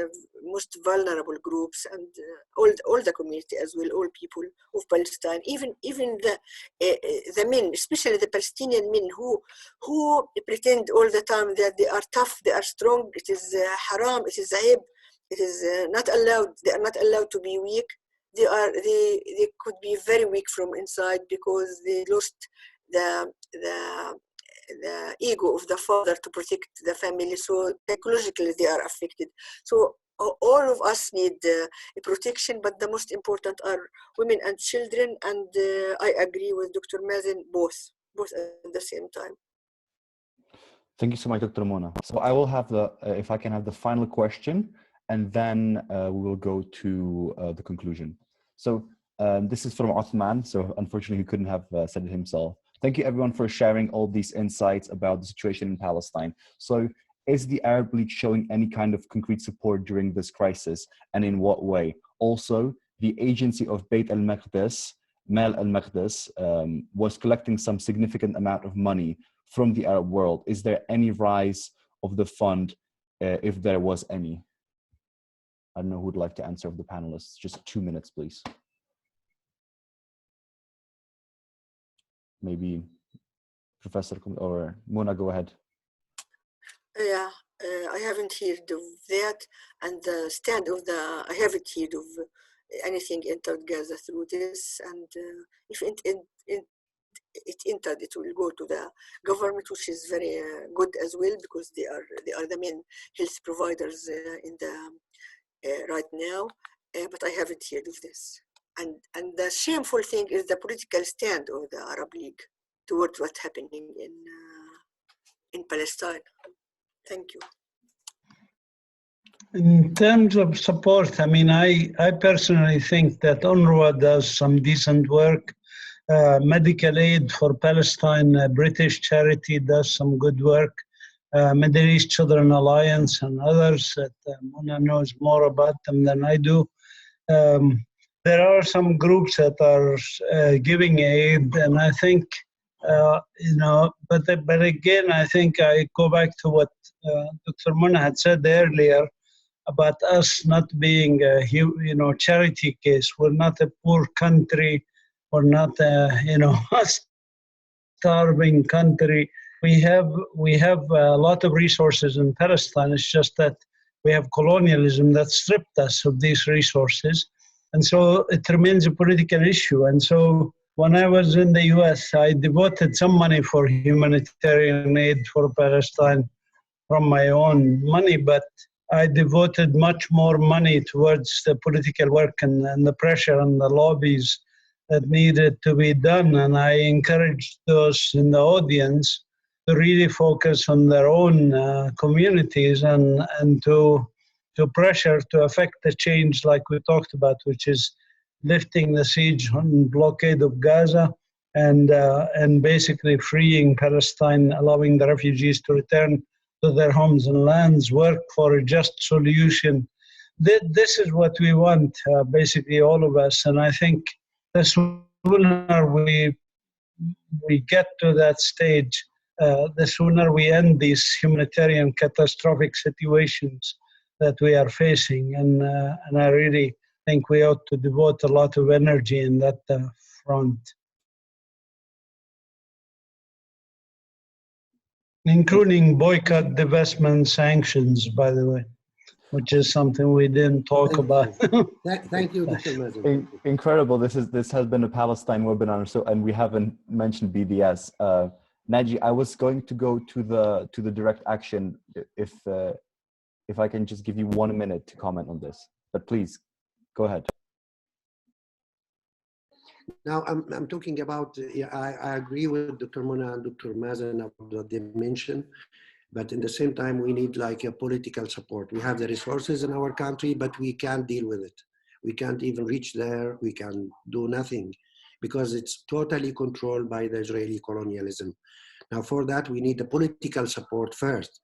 most vulnerable groups, and all the community as well, all people of Palestine, even the men, especially the Palestinian men who pretend all the time that they are tough, they are strong. It is haram, it is aib, it is not allowed. They are not allowed to be weak. They could be very weak from inside because they lost the ego of the father to protect the family. So psychologically they are affected. So all of us need protection, but the most important are women and children. And I agree with Dr. Mazin, both at the same time. Thank you so much, Dr. Mona. So I will have if I can have the final question, and then we will go to the conclusion. So this is from Othman. So unfortunately, he couldn't have said it himself. Thank you, everyone, for sharing all these insights about the situation in Palestine. So is the Arab League showing any kind of concrete support during this crisis, and in what way? Also, the agency of Beit al-Maqdis, Mal al-Maqdis, was collecting some significant amount of money from the Arab world. Is there any rise of the fund, if there was any? I don't know who would like to answer of the panelists. Just 2 minutes, please. Maybe Professor or Mona, go ahead. Yeah, I haven't heard of that, and the stand of I haven't heard of anything entered Gaza through this, and if it entered, it will go to the government, which is very good as well, because they are the main health providers in the right now. But I haven't heard of this. And the shameful thing is the political stand of the Arab League towards what's happening in Palestine. Thank you. In terms of support, I mean, I personally think that UNRWA does some decent work. Medical Aid for Palestine, a British charity, does some good work. Middle East Children Alliance and others that Mona knows more about them than I do. There are some groups that are giving aid, and I think, but again, I think I go back to what Dr. Mona had said earlier about us not being a charity case. We're not a poor country. We're not a starving country. We have a lot of resources in Palestine. It's just that we have colonialism that stripped us of these resources. And so it remains a political issue. And so when I was in the US, I devoted some money for humanitarian aid for Palestine from my own money, but I devoted much more money towards the political work and the pressure and the lobbies that needed to be done. And I encouraged those in the audience to really focus on their own communities and to pressure to affect the change like we talked about, which is lifting the siege and blockade of Gaza and basically freeing Palestine, allowing the refugees to return to their homes and lands, work for a just solution. This is what we want, basically all of us. And I think the sooner we get to that stage, the sooner we end these humanitarian catastrophic situations that we are facing. And I really think we ought to devote a lot of energy in that front. Including boycott, divestment, sanctions, by the way, which is something we didn't talk about. Thank you, Dr. Mazin. Incredible. This has been a Palestine webinar, and we haven't mentioned BDS. Naji, I was going to go to the direct action if I can just give you 1 minute to comment on this, but please go ahead. Now I'm talking about, I agree with Dr. Mona and Dr. Mazin about what they mentioned, but in the same time, we need like a political support. We have the resources in our country, but we can't deal with it. We can't even reach there. We can do nothing because it's totally controlled by the Israeli colonialism. Now, for that, we need the political support first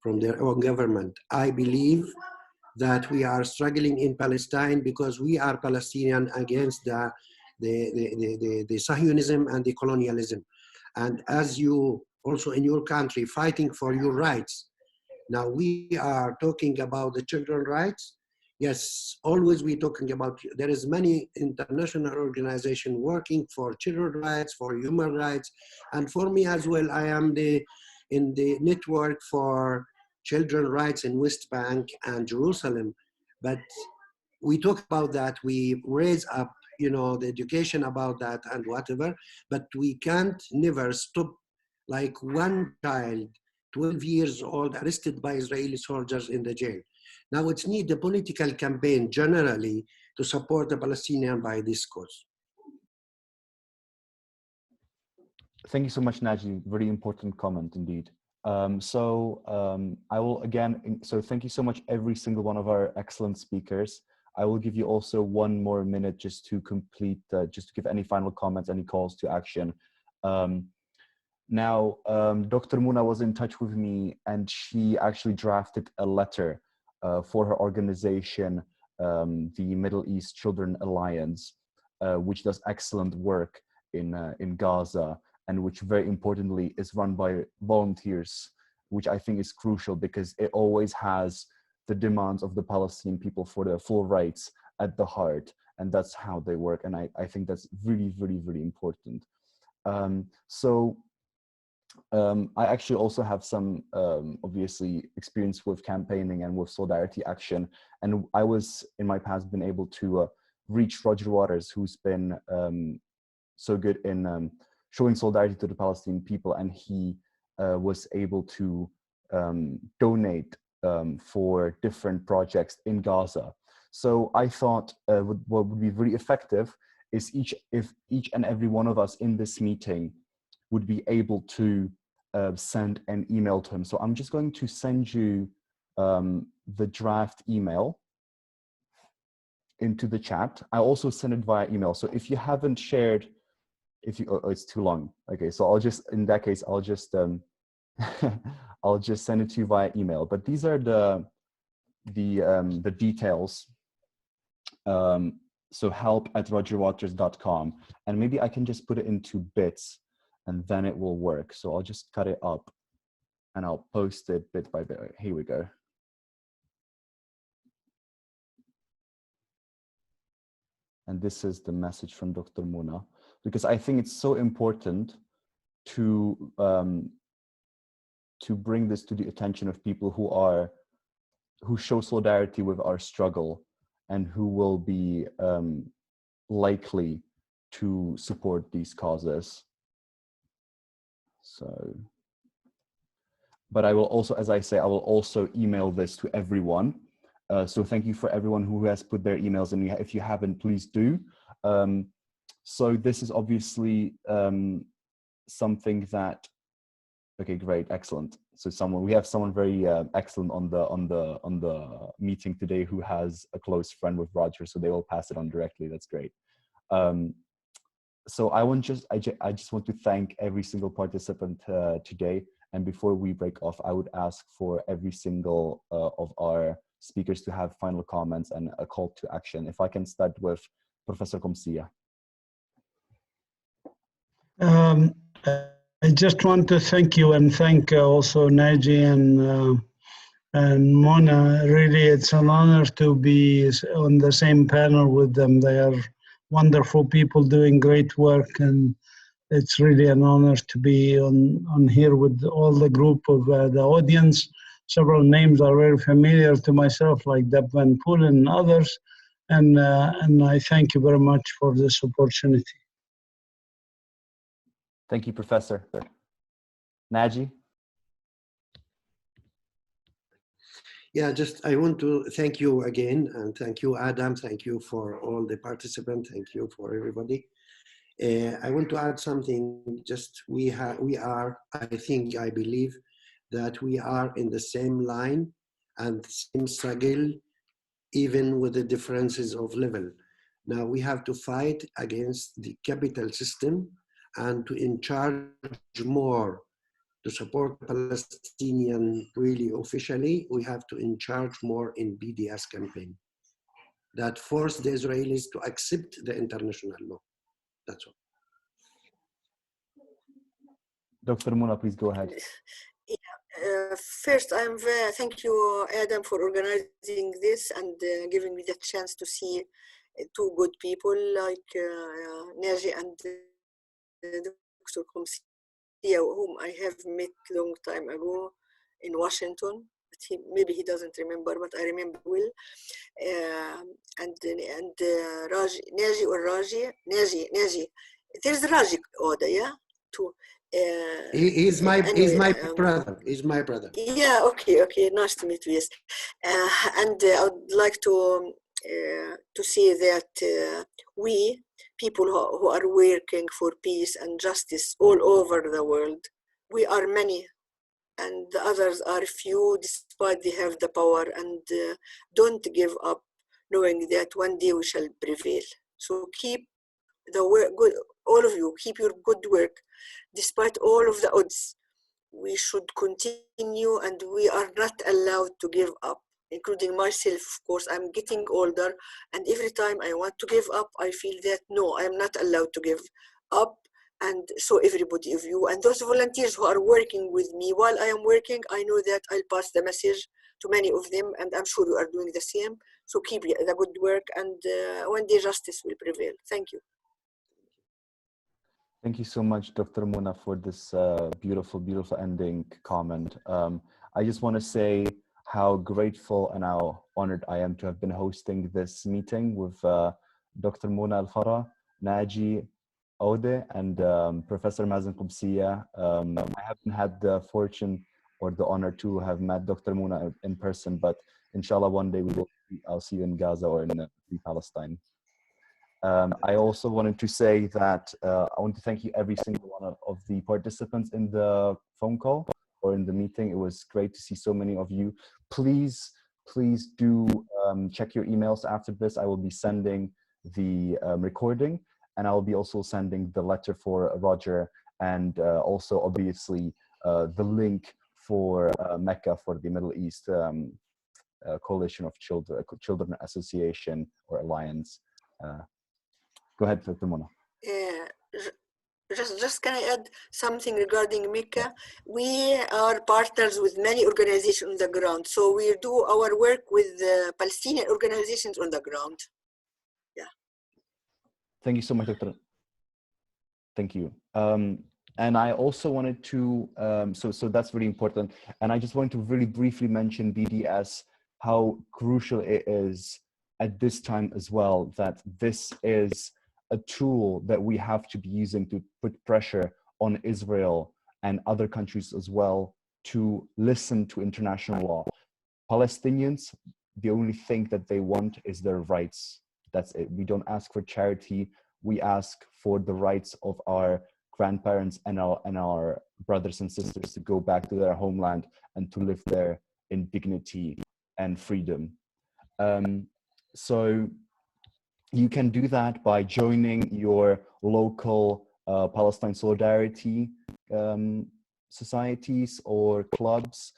from their own government. I believe that we are struggling in Palestine because we are Palestinian against the Zionism and the colonialism. And as you also in your country fighting for your rights, now we are talking about the children's rights. Yes, always we talking about, there is many international organizations working for children's rights, for human rights. And for me as well, I am in the network for children's rights in West Bank and Jerusalem. But we talk about that, we raise up, you know, the education about that and whatever, but we can't never stop like one child, 12 years old, arrested by Israeli soldiers in the jail. Now it's need a political campaign generally to support the Palestinian by this cause. Thank you so much, Naji. Very important comment indeed. I will again, so thank you so much, every single one of our excellent speakers. I will give you also one more minute just to complete, just to give any final comments, any calls to action. Dr. Mona was in touch with me, and she actually drafted a letter for her organization, the Middle East Children Alliance, which does excellent work in Gaza, and which very importantly is run by volunteers, which I think is crucial because it always has the demands of the Palestinian people for their full rights at the heart, and that's how they work. And I think that's really, really, really important. I actually also have some, obviously, experience with campaigning and with solidarity action. And I was, in my past, been able to reach Roger Waters, who's been so good in showing solidarity to the Palestinian people. And he was able to donate for different projects in Gaza. So I thought what would be really effective is if each and every one of us in this meeting would be able to send an email to him. So I'm just going to send you the draft email into the chat. I also send it via email. So if you haven't shared, oh, it's too long. Okay, so I'll just, in that case, I'll just I'll just send it to you via email. But these are the details. So help@rogerwaters.com, and maybe I can just put it into bits, and then it will work. So I'll just cut it up and I'll post it bit by bit. Here we go. And this is the message from Dr. Mona, because I think it's so important to bring this to the attention of people who show solidarity with our struggle and who will be likely to support these causes. So, but I will also, as I say, I will also email this to everyone. So thank you for everyone who has put their emails in. If you haven't, please do. So this is obviously something that, okay, great, excellent. So we have someone very excellent on the meeting today who has a close friend with Roger, so they will pass it on directly. That's great. So I just want to thank every single participant today. And before we break off, I would ask for every single of our speakers to have final comments and a call to action. If I can start with Professor Qumsiyeh. I just want to thank you and thank also Naji and Mona. Really, it's an honor to be on the same panel with them. They are wonderful people doing great work, and it's really an honor to be on here with all the group of the audience. Several names are very familiar to myself, like Deb Van Poel and others, and I thank you very much for this opportunity. Thank you, Professor. Naji? Yeah, just I want to thank you again, and thank you, Adam. Thank you for all the participants. Thank you for everybody. I want to add something. Just we are. I believe that we are in the same line and same struggle, even with the differences of level. Now we have to fight against the capital system and to in charge more to support Palestinian really officially. We have to in charge more in BDS campaign that force the Israelis to accept the international law. That's all. Dr. Mona, please go ahead. First, thank you, Adam, for organizing this and giving me the chance to see two good people like Naji and Dr. Qumsiyeh, whom I have met long time ago in Washington. But maybe he doesn't remember, but I remember well. And Raji, Naji or Raji, Naji. There's Naji Owdeh, yeah, too. He's my brother. He's my brother. Yeah. Okay. Nice to meet you. Yes. And I would like to say that we people who are working for peace and justice all over the world, we are many, and the others are few, despite they have the power. And don't give up, knowing that one day we shall prevail. So keep the work good. All of you, keep your good work, despite all of the odds. We should continue, and we are not allowed to give up, including myself. Of course, I'm getting older, and every time I want to give up, I feel that no, I'm not allowed to give up. And so everybody of you and those volunteers who are working with me while I am working, I know that I'll pass the message to many of them, and I'm sure you are doing the same. So keep the good work, and one day justice will prevail. Thank you. Thank you so much, Dr. Mona, for this beautiful, beautiful ending comment. I just want to say how grateful and how honored I am to have been hosting this meeting with Dr. Mona Al Farah, Naji Owdeh, and Professor Mazin Qumsiyeh. I haven't had the fortune or the honor to have met Dr. Mona in person, but inshallah one day I'll see you in Gaza or in Palestine. I also wanted to say that I want to thank you every single one of the participants in the phone call or in the meeting. It was great to see so many of you. Please do check your emails after this. I will be sending the recording, and I will be also sending the letter for Roger, and also obviously the link for MECA, for the Middle East Coalition of Children Association or Alliance. Go ahead, Dr. Mona. Just can I add something regarding MECA? We are partners with many organizations on the ground. So we do our work with Palestinian organizations on the ground. Yeah. Thank you so much, Dr. Thank you. And I also wanted to, so that's really important. And I just wanted to really briefly mention BDS, how crucial it is at this time as well, that this is a tool that we have to be using to put pressure on Israel and other countries as well to listen to international law. Palestinians, the only thing that they want is their rights. That's it. We don't ask for charity. We ask for the rights of our grandparents and our brothers and sisters to go back to their homeland and to live there in dignity and freedom. So you can do that by joining your local Palestine Solidarity societies or clubs.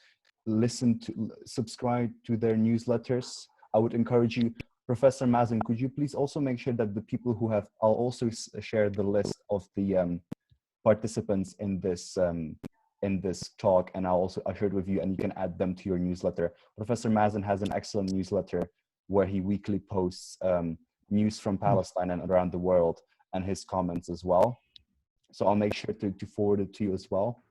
Subscribe to their newsletters. I would encourage you. Professor Mazin, could you please also make sure that the people who have, I'll also share the list of the participants in this talk, and I'll share it with you, and you can add them to your newsletter. Professor Mazin has an excellent newsletter where he weekly posts news from Palestine and around the world, and his comments as well. So I'll make sure to forward it to you as well.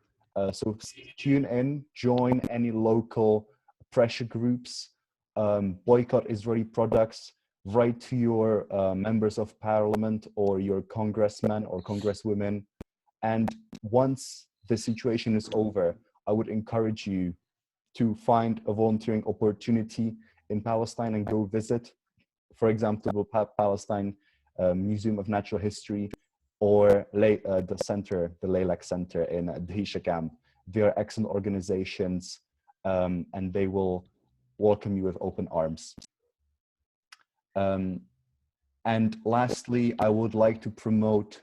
So tune in, join any local pressure groups, boycott Israeli products, write to your members of parliament or your congressmen or congresswomen. And once the situation is over, I would encourage you to find a volunteering opportunity in Palestine and go visit, for example, the Palestine Museum of Natural History or the center, the Laylak Center in Dheisha camp. They are excellent organizations, and they will welcome you with open arms. And lastly, I would like to promote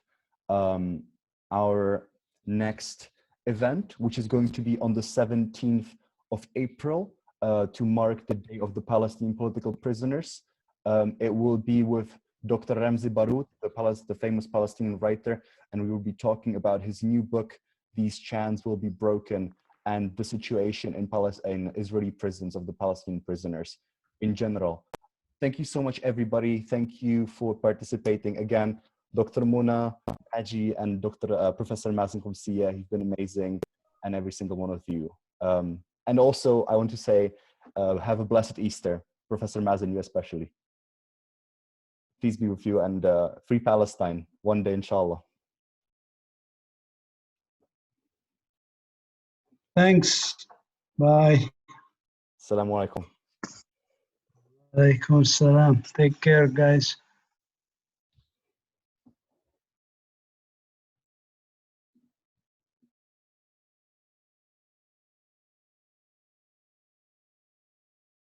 our next event, which is going to be on the 17th of April to mark the Day of the Palestinian Political Prisoners. It will be with Dr. Ramzi Baroud, the famous Palestinian writer, and we will be talking about his new book, These Chains Will Be Broken, and the situation in Israeli prisons of the Palestinian prisoners in general. Thank you so much, everybody. Thank you for participating. Again, Dr. Mona, Naji, and Professor Mazin Qumsiyeh, you've been amazing, and every single one of you. And also, I want to say, have a blessed Easter, Professor Mazin, you especially. Peace be with you, and free Palestine, one day, inshallah. Thanks. Bye. Assalamu alaikum. Alaikum salam. Take care, guys.